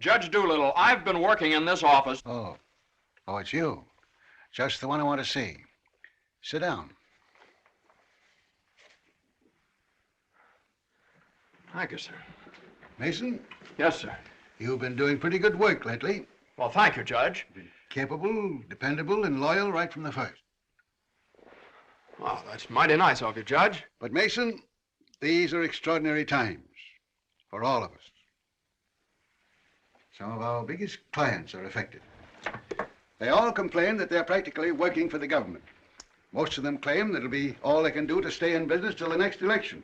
Judge Doolittle, I've been working in this office. Oh, it's you. Just the one I want to see. Sit down. Thank you, sir. Mason? Yes, sir. You've been doing pretty good work lately. Well, thank you, Judge. Capable, dependable, and loyal right from the first. Well, that's mighty nice of you, Judge. But, Mason, these are extraordinary times for all of us. Some of our biggest clients are affected. They all complain that they're practically working for the government. Most of them claim that it'll be all they can do to stay in business till the next election.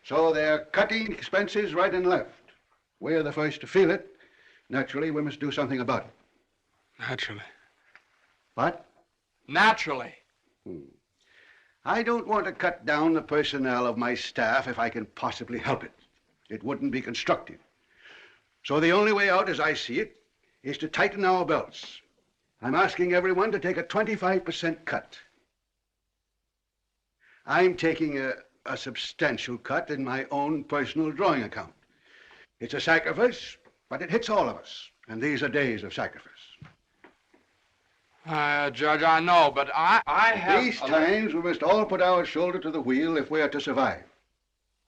So they're cutting expenses right and left. We're the first to feel it. Naturally, we must do something about it. Naturally. What? Naturally. I don't want to cut down the personnel of my staff if I can possibly help it. It wouldn't be constructive. So the only way out, as I see it, is to tighten our belts. I'm asking everyone to take a 25% cut. I'm taking a substantial cut in my own personal drawing account. It's a sacrifice, but it hits all of us, and these are days of sacrifice. Judge, I know, but I have... These times, we must all put our shoulder to the wheel if we are to survive.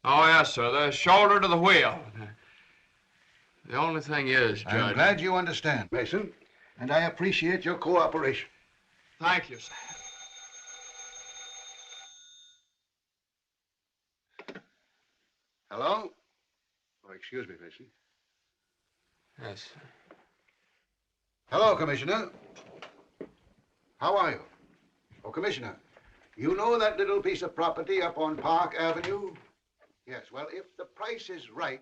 Oh, yes, sir. The shoulder to the wheel. The only thing is, Judge... I'm glad you understand, Mason, and I appreciate your cooperation. Thank you, sir. Hello? Oh, excuse me, Mason. Yes, sir. Hello, Commissioner. How are you? Oh, Commissioner, you know that little piece of property up on Park Avenue? Yes, well, if the price is right...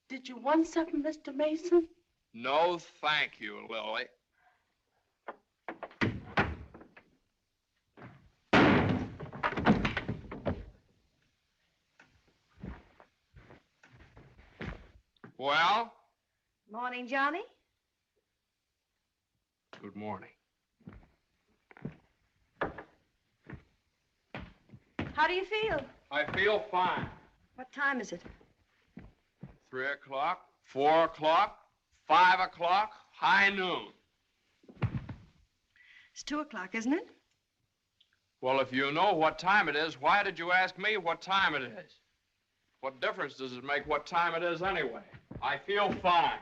Did you want something, Mr. Mason? No, thank you, Lily. Well? Morning, Johnny. Good morning. How do you feel? I feel fine. What time is it? 3 o'clock, 4 o'clock, 5 o'clock, high noon. It's 2 o'clock, isn't it? Well, if you know what time it is, why did you ask me what time it is? What difference does it make what time it is anyway? I feel fine.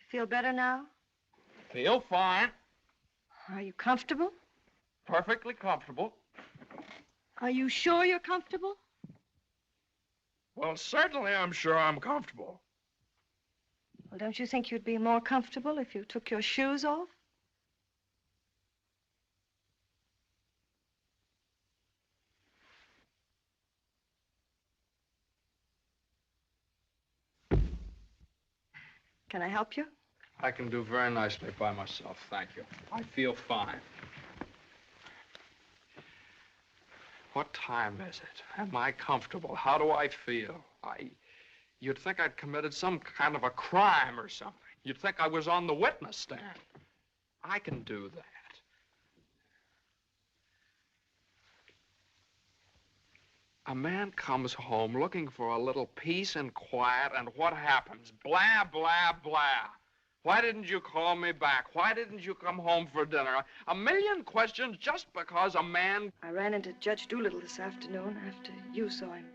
Feel better now? Feel fine. Are you comfortable? Perfectly comfortable. Are you sure you're comfortable? Well, certainly I'm sure I'm comfortable. Well, don't you think you'd be more comfortable if you took your shoes off? Can I help you? I can do very nicely by myself, thank you. I feel fine. What time is it? Am I comfortable? How do I feel? You'd think I'd committed some kind of a crime or something. You'd think I was on the witness stand. I can do that. A man comes home looking for a little peace and quiet, and what happens? Blah, blah, blah. Why didn't you call me back? Why didn't you come home for dinner? A million questions just because a man... I ran into Judge Doolittle this afternoon after you saw him.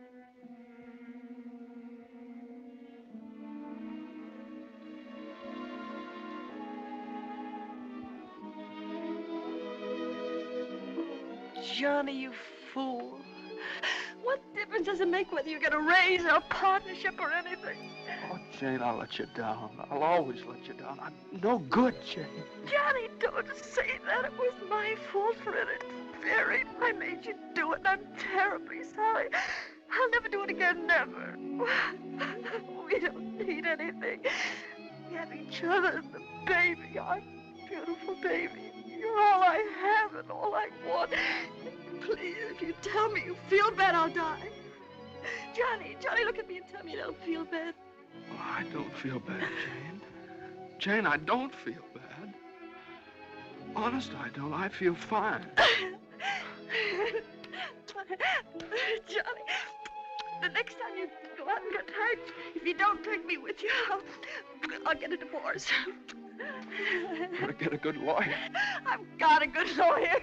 Johnny, you fool. What difference does it make whether you get a raise or a partnership or anything? Oh, Jane, I'll let you down. I'll always let you down. I'm no good, Jane. Johnny, don't say that. It was my fault for it. It's buried. I made you do it, and I'm terribly sorry. I'll never do it again, never. We don't need anything. We have each other and the baby, our beautiful baby. You're all I have and all I want. Please, if you tell me you feel bad, I'll die. Johnny, look at me and tell me you don't feel bad. Oh, I don't feel bad, Jane. Jane, I don't feel bad. Honest, I don't. I feel fine. Johnny, the next time you go out and get hurt, if you don't take me with you, I'll get a divorce. I'm gonna get a good lawyer. I've got a good lawyer.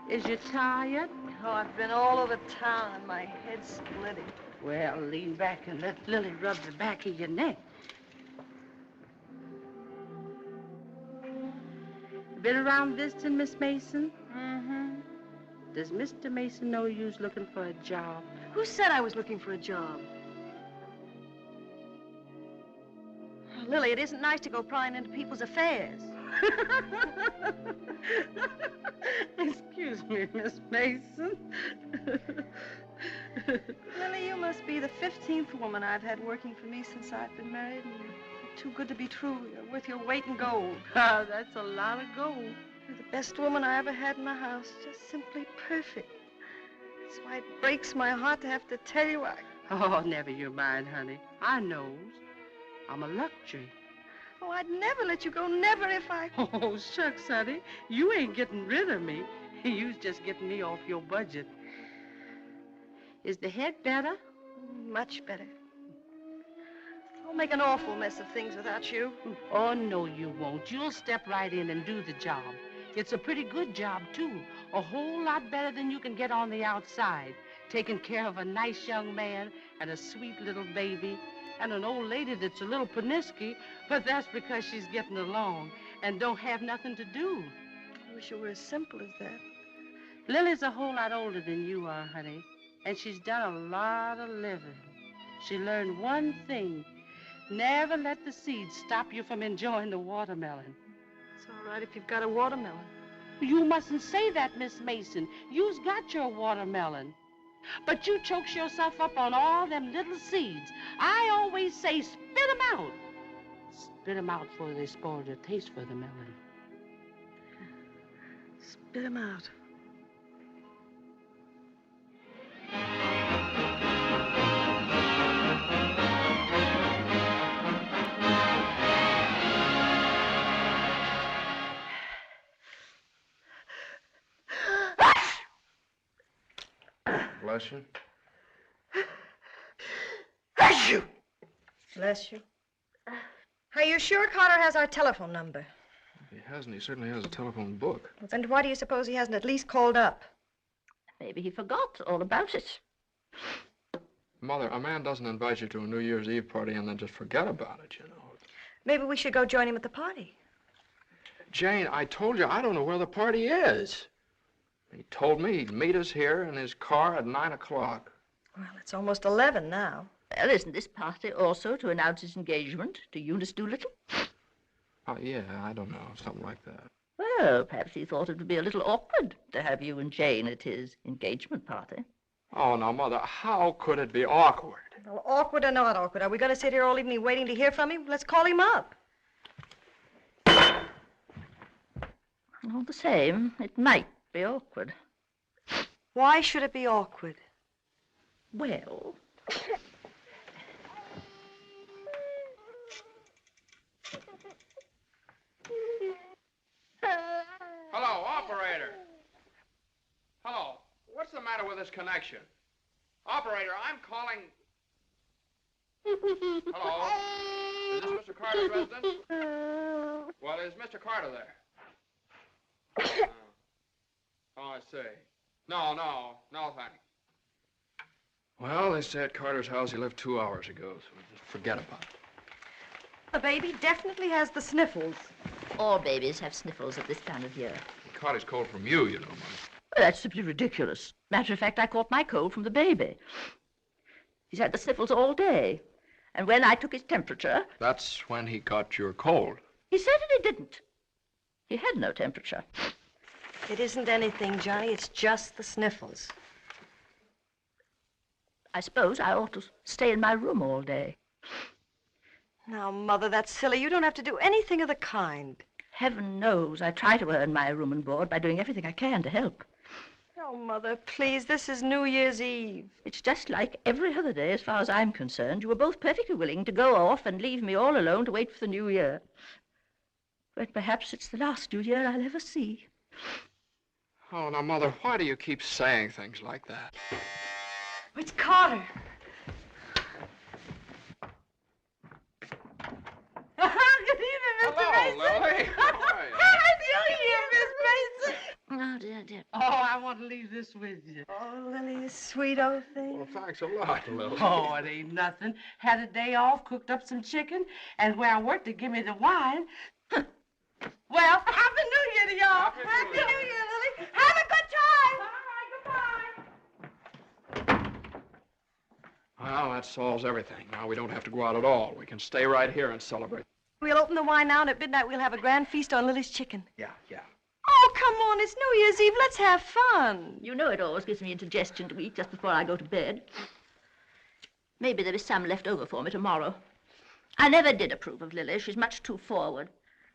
Is you tired? Oh, I've been all over town and my head's splitting. Well, lean back and let Lily rub the back of your neck. Been around visiting, Miss Mason? Mm-hmm. Does Mr. Mason know you was looking for a job? Who said I was looking for a job? Oh, Lily, it isn't nice to go prying into people's affairs. Excuse me, Miss Mason. Lily, you must be the 15th woman I've had working for me since I've been married, and you're too good to be true. You're worth your weight in gold. Ah, that's a lot of gold. You're the best woman I ever had in my house. Just simply perfect. That's why it breaks my heart to have to tell you Oh, never you mind, honey. I knows. I'm a luxury. Oh, I'd never let you go, never if I... Oh, shucks, honey. You ain't getting rid of me. You's just getting me off your budget. Is the head better? Much better. I'll make an awful mess of things without you. Oh, no, you won't. You'll step right in and do the job. It's a pretty good job, too. A whole lot better than you can get on the outside. Taking care of a nice young man and a sweet little baby. And an old lady that's a little pernisky, but that's because she's getting along and don't have nothing to do. I wish it were as simple as that. Lily's a whole lot older than you are, honey, and she's done a lot of living. She learned one thing. Never let the seeds stop you from enjoying the watermelon. It's all right if you've got a watermelon. You mustn't say that, Miss Mason. You's got your watermelon. But you chokes yourself up on all them little seeds. I always say spit them out. Spit them out before they spoil your taste for the melon. Spit them out. Bless you. Bless you! Bless you. Are you sure Carter has our telephone number? If he hasn't, he certainly has a telephone book. And why do you suppose he hasn't at least called up? Maybe he forgot all about it. Mother, a man doesn't invite you to a New Year's Eve party and then just forget about it, you know. Maybe we should go join him at the party. Jane, I told you I don't know where the party is. He told me he'd meet us here in his car at 9 o'clock. Well, it's almost 11 now. Well, isn't this party also to announce his engagement to Eunice Doolittle? Oh, yeah, I don't know, something like that. Well, perhaps he thought it would be a little awkward to have you and Jane at his engagement party. Oh, now, Mother, how could it be awkward? Well, awkward or not awkward, are we going to sit here all evening waiting to hear from him? Let's call him up. All the same, it might be awkward. Why should it be awkward? Well... Hello, operator. Hello. What's the matter with this connection? Operator, I'm calling... Hello? Is this Mr. Carter's residence? Well, is Mr. Carter there? Oh, I see. No, thanks. Well, they say at Carter's house he left 2 hours ago, so just forget about it. The baby definitely has the sniffles. All babies have sniffles at this time of year. He caught his cold from you, you know, Mother. Well, that's simply ridiculous. Matter of fact, I caught my cold from the baby. He's had the sniffles all day. And when I took his temperature... That's when he got your cold. He certainly didn't. He had no temperature. It isn't anything, Johnny. It's just the sniffles. I suppose I ought to stay in my room all day. Now, Mother, that's silly. You don't have to do anything of the kind. Heaven knows I try to earn my room and board by doing everything I can to help. Oh, Mother, please, this is New Year's Eve. It's just like every other day as far as I'm concerned. You were both perfectly willing to go off and leave me all alone to wait for the New Year. But perhaps it's the last New Year I'll ever see. Oh, now, Mother, why do you keep saying things like that? It's Carter. Good evening, Mr. Mason. Hello, Lily. Happy New Year, Miss Mason. Oh, dear. Oh, I want to leave this with you. Oh, Lily, you sweet old thing. Well, thanks a lot, Lily. Oh, it ain't nothing. Had a day off, cooked up some chicken, and where I worked, they give me the wine. Well, Happy New Year to y'all. Happy New Year, Lily. Have a good time. Well, that solves everything. Now we don't have to go out at all. We can stay right here and celebrate. We'll open the wine now, and at midnight we'll have a grand feast on Lily's chicken. Yeah. Oh, come on. It's New Year's Eve. Let's have fun. You know it always gives me indigestion to eat just before I go to bed. Maybe there is some left over for me tomorrow. I never did approve of Lily. She's much too forward.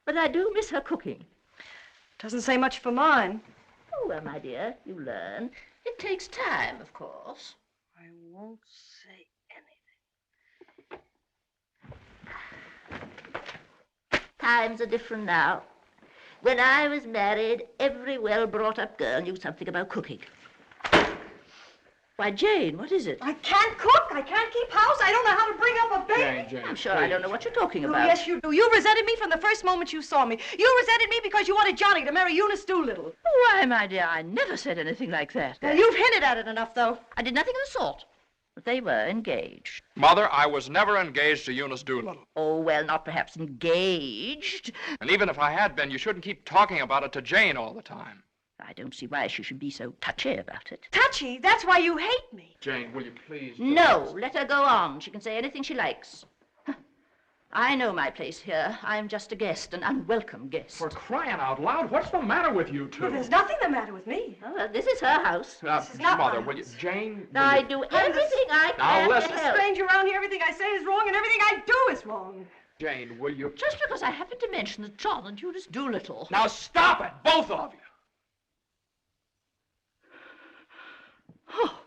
But I do miss her cooking. Doesn't say much for mine. Oh, well, my dear, you learn. It takes time, of course. I won't say anything. Times are different now. When I was married, every well-brought-up girl knew something about cooking. Why, Jane, what is it? I can't cook. I can't keep house. I don't know how to bring up a baby. Jane, I'm sure I don't know what you're talking Oh, about. yes, you do. You resented me from the first moment you saw me. You resented me because you wanted Johnny to marry Eunice Doolittle. Why, my dear, I never said anything like that. Well, you've hinted at it enough, though. I did nothing of the sort. But they were engaged. Mother, I was never engaged to Eunice Doolittle. Oh, well, not perhaps engaged. And even if I had been, you shouldn't keep talking about it to Jane all the time. I don't see why she should be so touchy about it. Touchy? That's why you hate me. Jane, will you please... No, let her go on. She can say anything she likes. I know my place here. I'm just a guest, an unwelcome guest. For crying out loud, what's the matter with you two? Well, there's nothing the matter with me. Oh, well, this is her house. This is not Mother, my will you... house. Jane, I will you... do everything I Now, can listen. to There's a help. stranger around here. Everything I say is wrong, and everything I do is wrong. Jane, will you... Just because I happened to mention that John and Eunice Doolittle. Now stop it, both of you! Oh.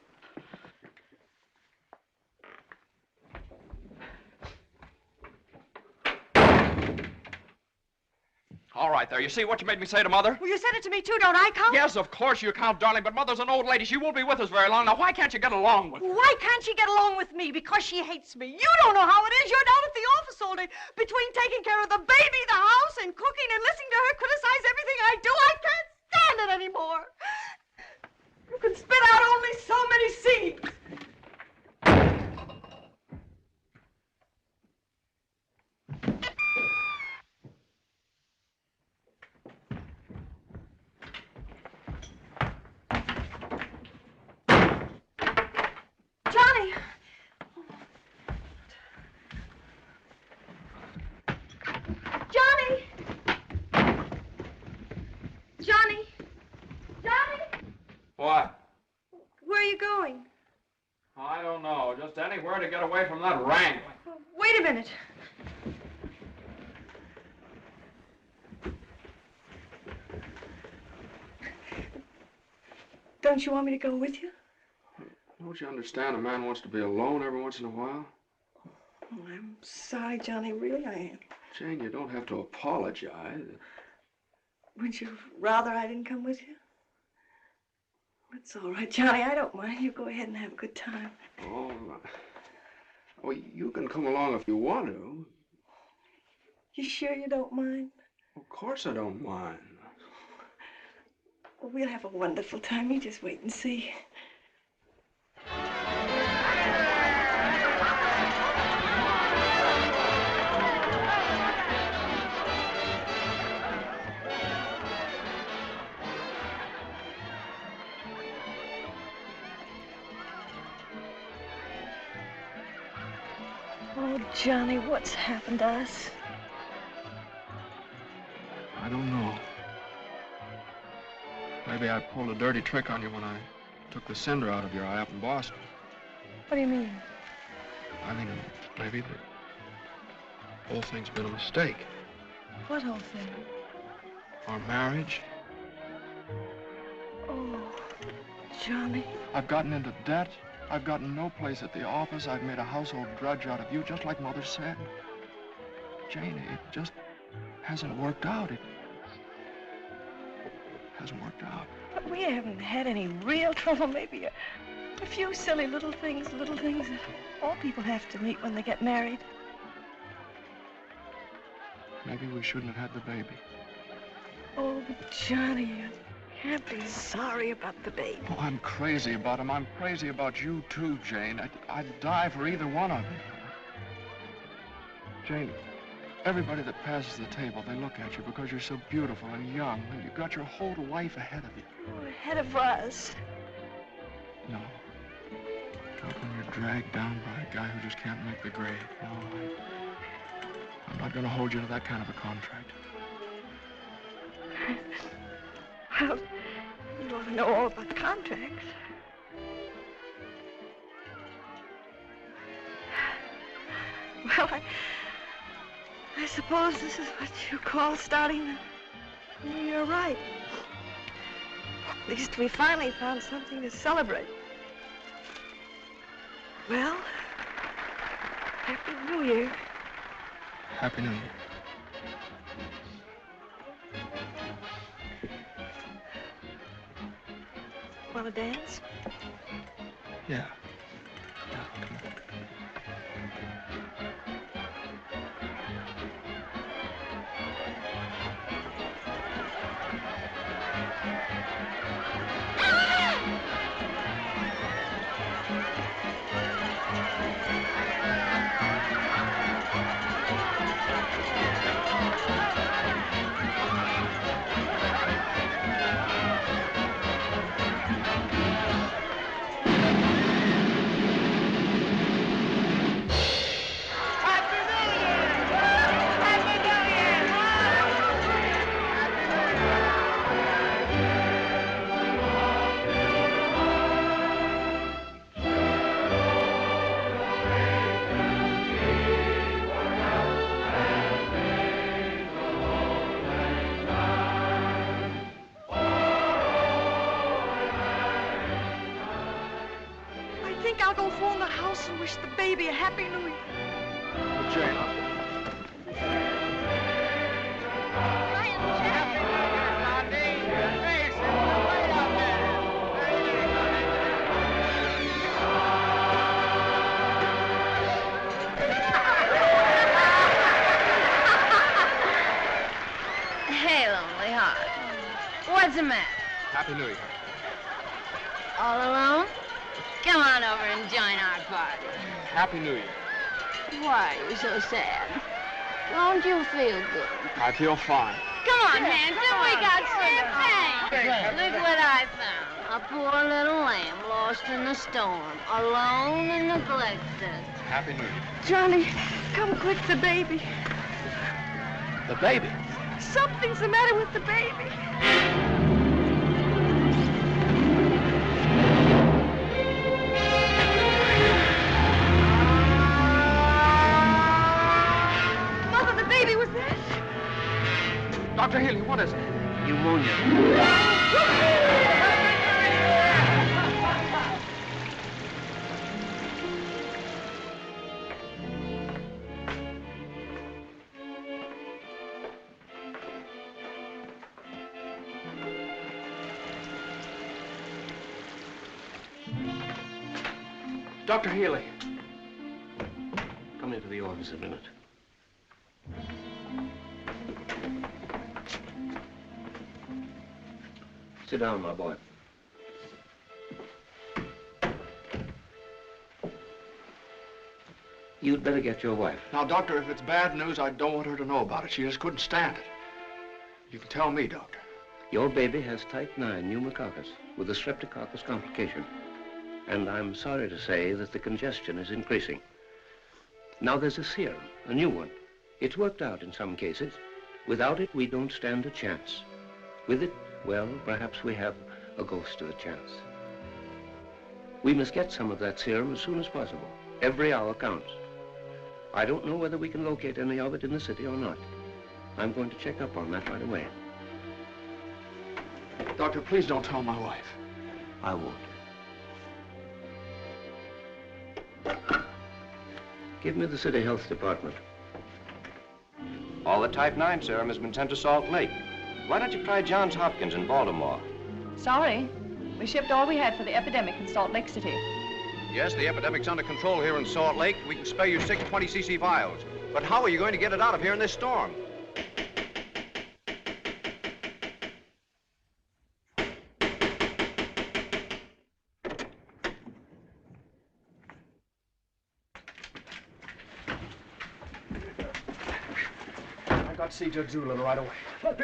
All right, there. You see what you made me say to Mother? Well, you said it to me, too. Don't I count? Yes, of course you count, darling, but Mother's an old lady. She won't be with us very long. Now, why can't you get along with her? Why can't she get along with me? Because she hates me. You don't know how it is. You're down at the office all day. Between taking care of the baby, the house, and cooking and listening to her criticize everything I do, I can't stand it anymore. You can spit out only so many seeds. Johnny! Johnny! What? Where are you going? I don't know. Just anywhere to get away from that wrangling. Wait a minute. Don't you want me to go with you? Don't you understand? A man wants to be alone every once in a while. Oh, I'm sorry, Johnny. Really, I am. Jane, you don't have to apologize. Would you rather I didn't come with you? It's all right, Johnny. I don't mind. You go ahead and have a good time. Oh, well, you can come along if you want to. You sure you don't mind? Of course I don't mind. Well, we'll have a wonderful time. You just wait and see. Oh, Johnny, what's happened to us? I don't know. Maybe I pulled a dirty trick on you when I took the cinder out of your eye up in Boston. What do you mean? I mean, maybe the whole thing's been a mistake. What whole thing? Our marriage. Oh, Johnny. I've gotten into debt. I've gotten no place at the office. I've made a household drudge out of you, just like Mother said. Jane, it just hasn't worked out. It hasn't worked out. But we haven't had any real trouble. Maybe a few silly little things that all people have to meet when they get married. Maybe we shouldn't have had the baby. Oh, but Johnny, you can't be sorry about the baby. Oh, I'm crazy about him. I'm crazy about you, too, Jane. I'd die for either one of you. Jane, everybody that passes the table, they look at you because you're so beautiful and young, and you've got your whole life ahead of you. Oh, ahead of us. No. Not when you're dragged down by a guy who just can't make the grade. No, I'm not going to hold you to that kind of a contract. Well, you ought to know all about contracts. Well, I suppose this is what you call starting the new year right. At least we finally found something to celebrate. Well, Happy New Year. Happy New Year. Want to dance? Yeah. I'll go phone the house and wish the baby a Happy New Year. Jane. Hey, lonely heart. What's the matter? Happy New Year. All alone? Come on over and join our party. Happy New Year. Why are you so sad? Don't you feel good? I feel fine. Come on, Hanson, we got champagne. Look what I found. A poor little lamb lost in the storm, alone and neglected. Happy New Year. Johnny, come quick, the baby. The baby? Something's the matter with the baby. Dr. Healy, what is it? Pneumonia. Dr. Healy. Come into the office a minute. Sit down, my boy. You'd better get your wife. Now, Doctor, if it's bad news, I don't want her to know about it. She just couldn't stand it. You can tell me, Doctor. Your baby has type 9 pneumococcus with a streptococcus complication. And I'm sorry to say that the congestion is increasing. Now there's a serum, a new one. It's worked out in some cases. Without it, we don't stand a chance. With it, well, perhaps we have a ghost of a chance. We must get some of that serum as soon as possible. Every hour counts. I don't know whether we can locate any of it in the city or not. I'm going to check up on that right away. Doctor, please don't tell my wife. I won't. Give me the City Health Department. All the type 9 serum has been sent to Salt Lake. Why don't you try Johns Hopkins in Baltimore? Sorry. We shipped all we had for the epidemic in Salt Lake City. Yes, the epidemic's under control here in Salt Lake. We can spare you 6 20cc vials. But how are you going to get it out of here in this storm? I got to see Judge Doolittle right away. But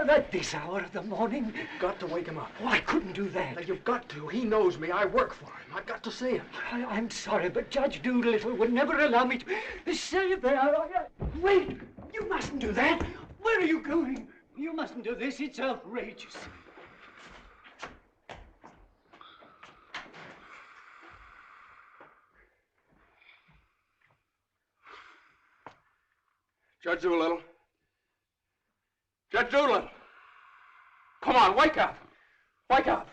at this hour of the morning? You've got to wake him up. Oh, I couldn't do that. Now, you've got to. He knows me. I work for him. I've got to see him. I'm sorry, but Judge Doolittle would never allow me to say that. Wait! You mustn't do that. Where are you going? You mustn't do this. It's outrageous. Judge Doolittle. Judge Doolittle! Come on, wake up! Wake up!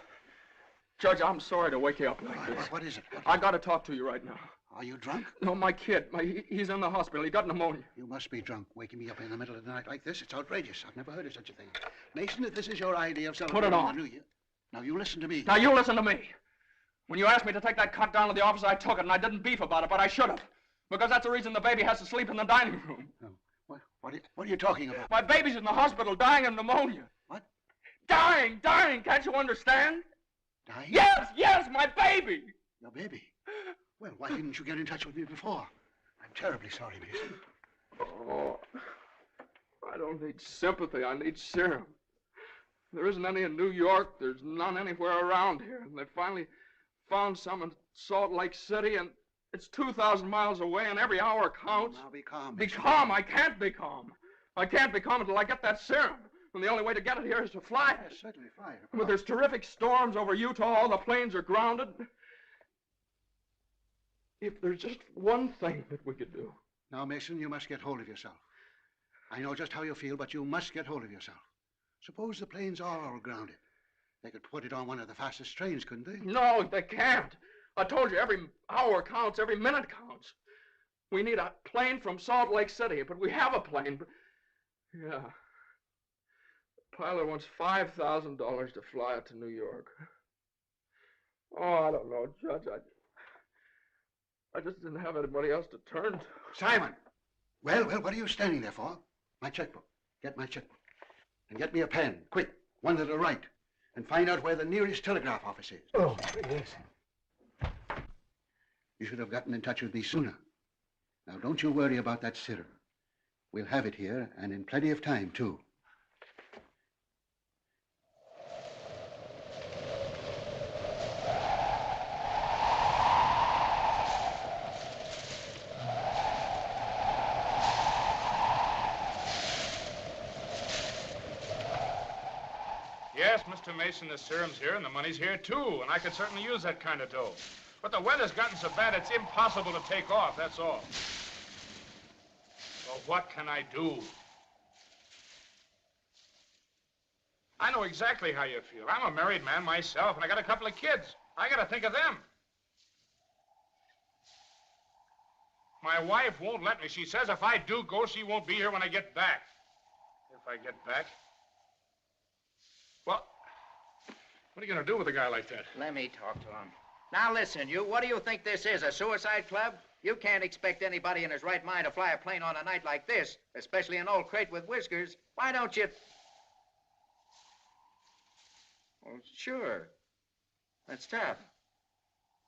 Judge, I'm sorry to wake you up like this. What is it? I got to talk to you right now. Are you drunk? No, my kid. He's in the hospital. He got pneumonia. You must be drunk, waking me up in the middle of the night like this. It's outrageous. I've never heard of such a thing. Mason, if this is your idea of celebrating on. the New Year... Now, you listen to me. Now, you listen to me. When you asked me to take that cut down to the office, I took it, and I didn't beef about it, but I should have. Because that's the reason the baby has to sleep in the dining room. No. What are you talking about? My baby's in the hospital dying of pneumonia. What? Dying! Can't you understand? Dying? Yes, my baby! Your baby? Well, why didn't you get in touch with me before? I'm terribly sorry, Mason. Oh, I don't need sympathy. I need serum. There isn't any in New York. There's none anywhere around here. And they finally found some in Salt Lake City, and it's 2,000 miles away, and every hour counts. Now, be calm. Be calm. I can't be calm. I can't be calm until I get that serum. And the only way to get it here is to fly it. Yes, certainly fly it. But there's terrific storms over Utah. All the planes are grounded. If there's just one thing that we could do. Now, Mason, you must get hold of yourself. I know just how you feel, but you must get hold of yourself. Suppose the planes are all grounded. They could put it on one of the fastest trains, couldn't they? No, they can't. I told you, every hour counts, every minute counts. We need a plane from Salt Lake City, but we have a plane. But... Yeah. The pilot wants $5,000 to fly it to New York. Oh, I don't know, Judge. I just didn't have anybody else to turn to. Simon! Well, what are you standing there for? My checkbook. Get my checkbook. And get me a pen, quick, one that'll write. And find out where the nearest telegraph office is. Oh, yes. You should have gotten in touch with me sooner. Now, don't you worry about that serum. We'll have it here, and in plenty of time, too. Yes, Mr. Mason, the serum's here and the money's here, too, and I could certainly use that kind of dough. But the weather's gotten so bad it's impossible to take off, that's all. Well, what can I do? I know exactly how you feel. I'm a married man myself, and I got a couple of kids. I gotta think of them. My wife won't let me. She says if I do go, she won't be here when I get back. If I get back? Well, what are you gonna do with a guy like that? Let me talk to him. Now listen, you, what do you think this is, a suicide club? You can't expect anybody in his right mind to fly a plane on a night like this, especially an old crate with whiskers. Why don't you... Well, sure. That's tough.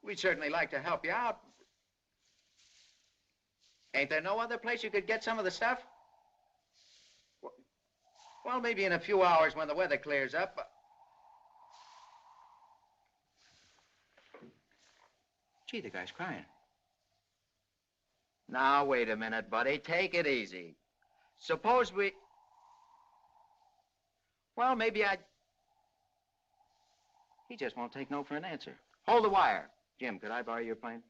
We'd certainly like to help you out. Ain't there no other place you could get some of the stuff? Well, maybe in a few hours when the weather clears up. Gee, the guy's crying. Now, wait a minute, buddy. Take it easy. Suppose we... Well, maybe I... He just won't take no for an answer. Hold the wire. Jim, could I borrow your plane?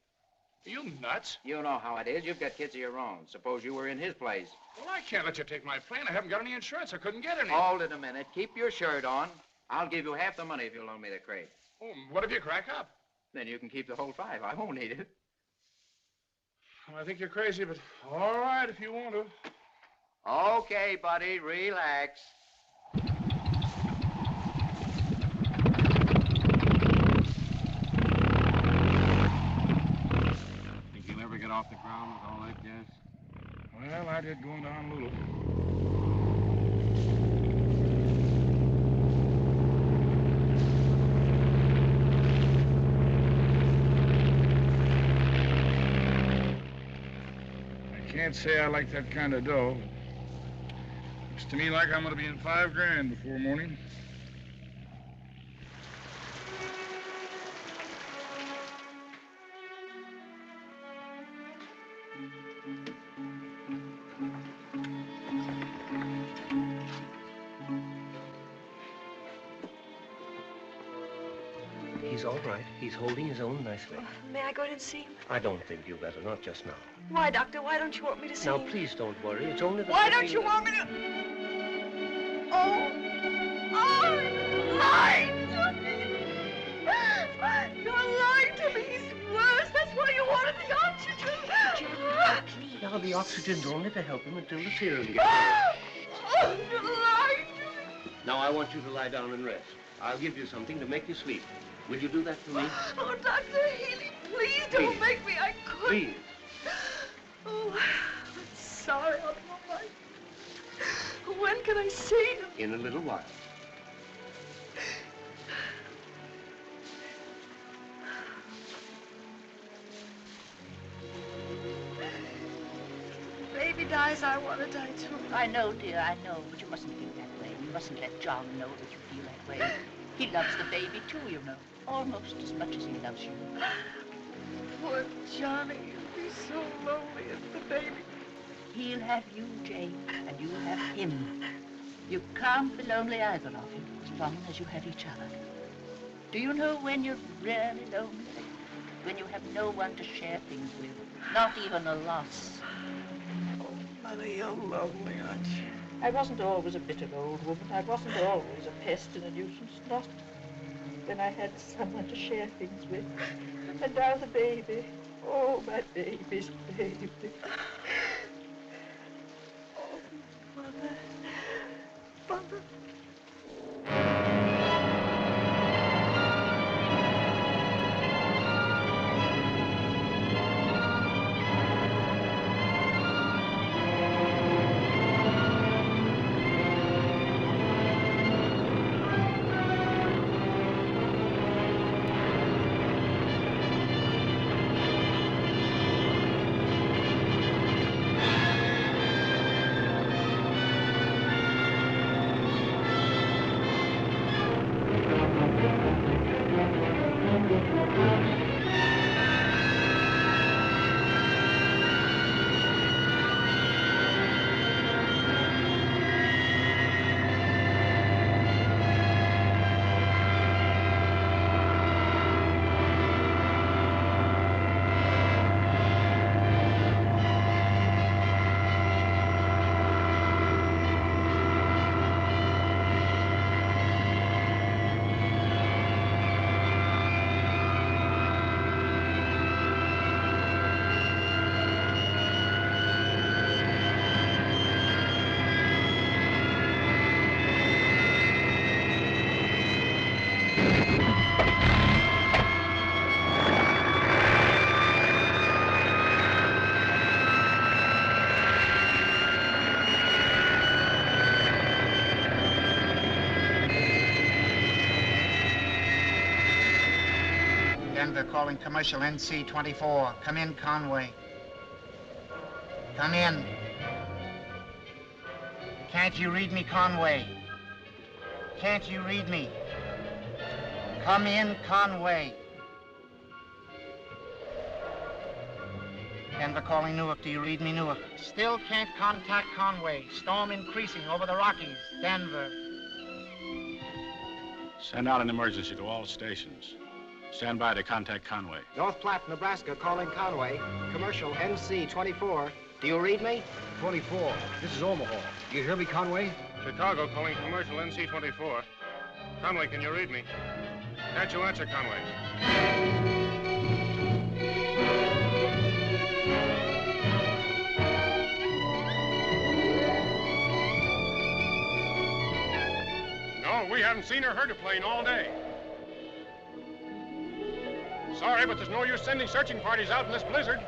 Are you nuts? You know how it is. You've got kids of your own. Suppose you were in his place. Well, I can't let you take my plane. I haven't got any insurance. I couldn't get any. Hold it a minute. Keep your shirt on. I'll give you half the money if you'll loan me the crate. Oh, what if you crack up? Then you can keep the whole 5. I won't need it. Well, I think you're crazy, but all right if you want to. Okay, buddy. Relax. Think you'll ever get off the ground with all that gas? Well, I did going down a little. I can't say I like that kind of dough. Looks to me like I'm going to be in $5 grand before morning. He's all right. He's holding his own nicely. May I go in and see him? I don't think you better, not just now. Why, Doctor? Why don't you want me to see Now, him? please don't worry. It's only the... Why don't you want me to... Oh, you lied to me. You're lying to me. He's worse. That's why you wanted the oxygen. Now, the oxygen's only to help him until the serum gets there. Oh, you lied to me. Now, I want you to lie down and rest. I'll give you something to make you sleep. Will you do that for me? Oh, Dr. Healy, please don't make me. I couldn't. Please. Oh, I'm sorry. I'll be all right. When can I see him? In a little while. Baby dies, I want to die too. I know, dear, I know, but you mustn't feel that way. You mustn't let John know that you feel that way. He loves the baby, too, you know. Almost as much as he loves you. Poor Johnny, he'll be so lonely as the baby. He'll have you, Jane, and you'll have him. You can't be lonely either of you, as long as you have each other. Do you know when you're really lonely? When you have no one to share things with, not even a loss. Oh, Mother, you're lonely, aren't you? I wasn't always a bitter old woman. I wasn't always a pest and a nuisance. Not when I had someone to share things with. And now the baby. Oh, my baby's baby. Oh, Mother. Mother. Denver calling commercial NC-24. Come in, Conway. Come in. Can't you read me, Conway? Can't you read me? Come in, Conway. Denver calling Newark. Do you read me, Newark? Still can't contact Conway. Storm increasing over the Rockies. Denver. Send out an emergency to all stations. Stand by to contact Conway. North Platte, Nebraska, calling Conway. Commercial NC-24. Do you read me? 24. This is Omaha. Do you hear me, Conway? Chicago calling commercial NC-24. Conway, can you read me? Can't you answer, Conway? No, we haven't seen or heard a plane all day. Sorry, but there's no use sending searching parties out in this blizzard.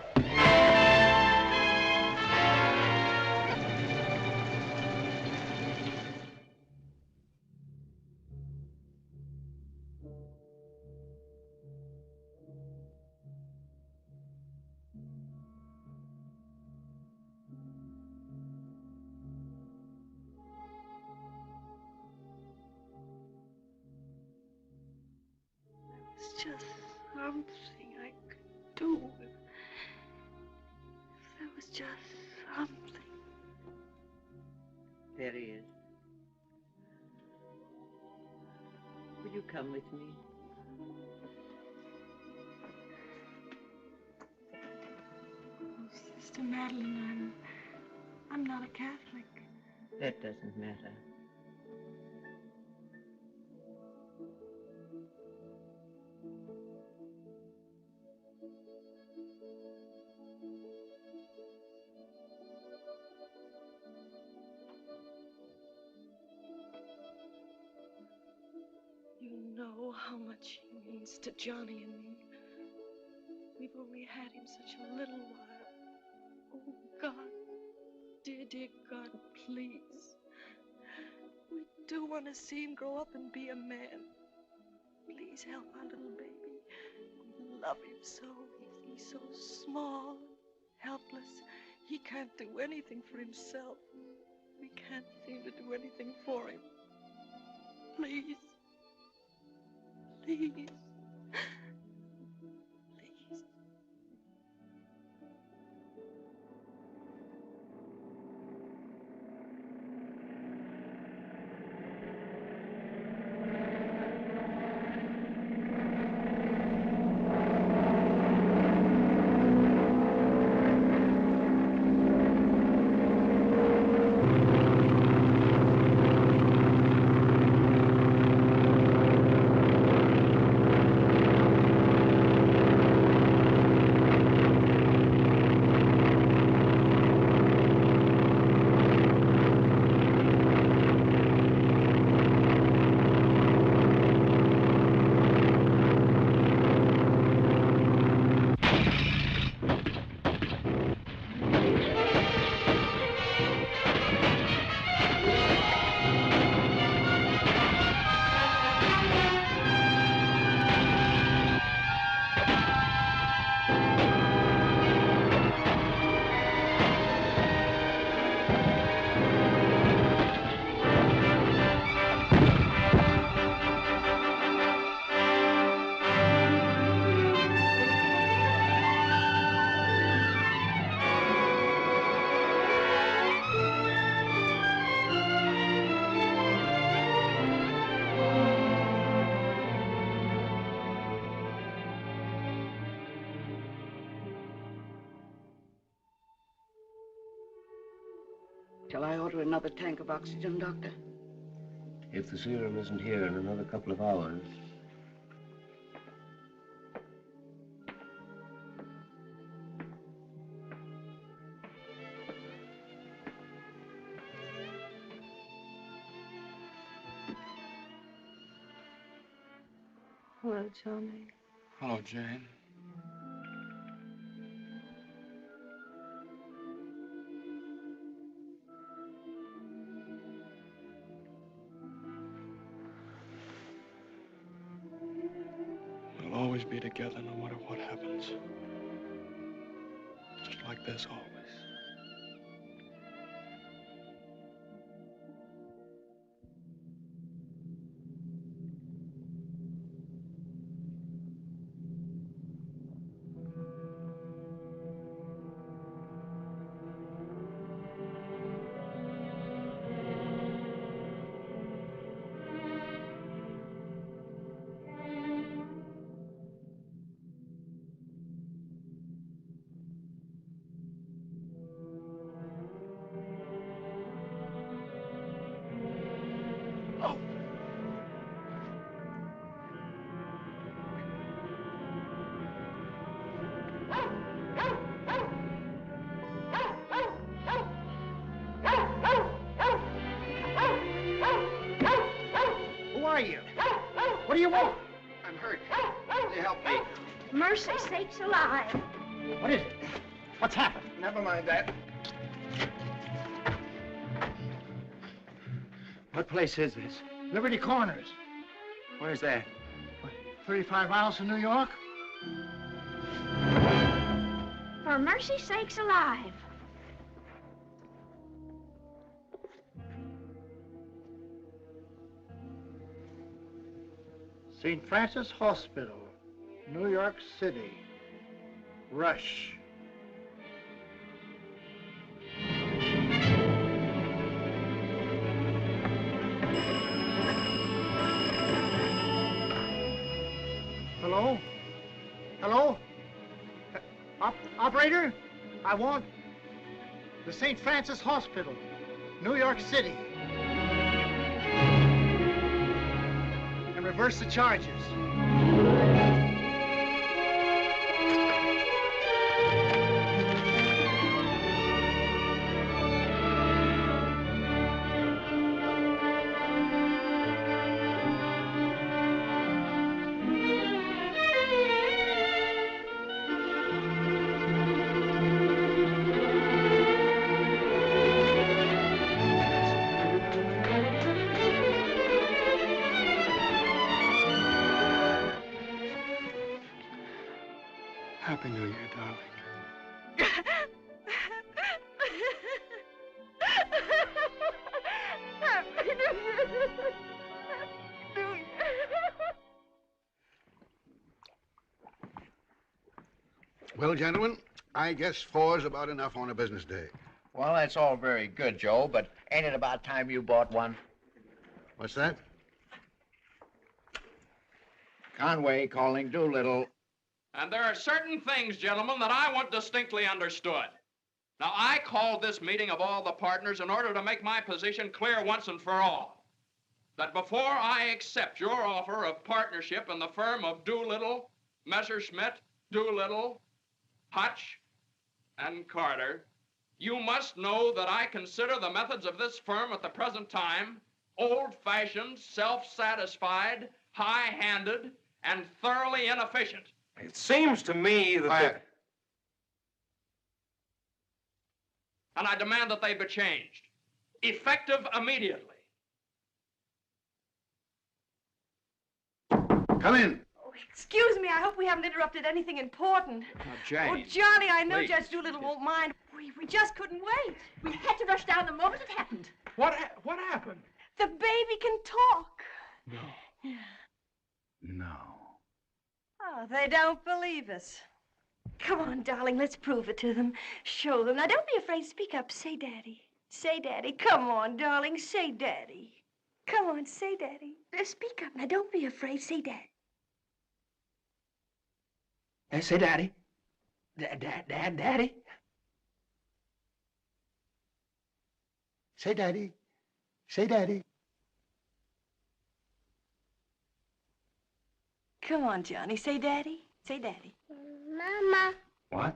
It's just something I could do. If there was just something. There he is. Will you come with me? Oh, Sister Madeline, I'm not a Catholic. That doesn't matter. You know how much he means to Johnny and me. We've only had him such a little while. Oh, God, dear, dear God, please. We do want to see him grow up and be a man. Please help our little baby. We love him so. He's so small, helpless. He can't do anything for himself. We can't seem to do anything for him. Please. Please. Please. Shall I order another tank of oxygen, Doctor? If the serum isn't here in another couple of hours. Hello, Johnny. Hello, Jane. Hello. always be together no matter what happens. Just like this always. Who are you? What do you want? I'm hurt. Can you help me? Mercy sakes alive. What is it? What's happened? Never mind that. What place is this? Liberty Corners. Where's that? 35 miles from New York? For mercy sakes alive. St. Francis Hospital, New York City. Rush. Hello? Hello? Operator? I want the St. Francis Hospital, New York City. And reverse the charges. Happy New Year, darling. Well, gentlemen, I guess 4's about enough on a business day. Well, that's all very good, Joe, but ain't it about time you bought one? What's that? Conway calling Doolittle. And there are certain things, gentlemen, that I want distinctly understood. Now, I called this meeting of all the partners in order to make my position clear once and for all. That before I accept your offer of partnership in the firm of Doolittle, Messerschmitt, Doolittle, Hutch, and Carter, you must know that I consider the methods of this firm at the present time old-fashioned, self-satisfied, high-handed, and thoroughly inefficient. It seems to me that... Quiet. And I demand that they be changed, effective immediately. Come in. Oh, excuse me, I hope we haven't interrupted anything important. Jane. Oh, Johnny, I know Please. Judge Doolittle won't mind. We just couldn't wait. We had to rush down the moment it happened. What happened? The baby can talk. No. Oh, they don't believe us. Come on, darling, let's prove it to them. Show them. Now, don't be afraid. Speak up. Say Daddy. Say Daddy. Come on, darling. Say Daddy. Come on, say Daddy. Speak up. Now, don't be afraid. Say Daddy. Say Daddy. Daddy. Say Daddy. Say Daddy. Come on, Johnny. Say Daddy. Say Daddy. Mama. What?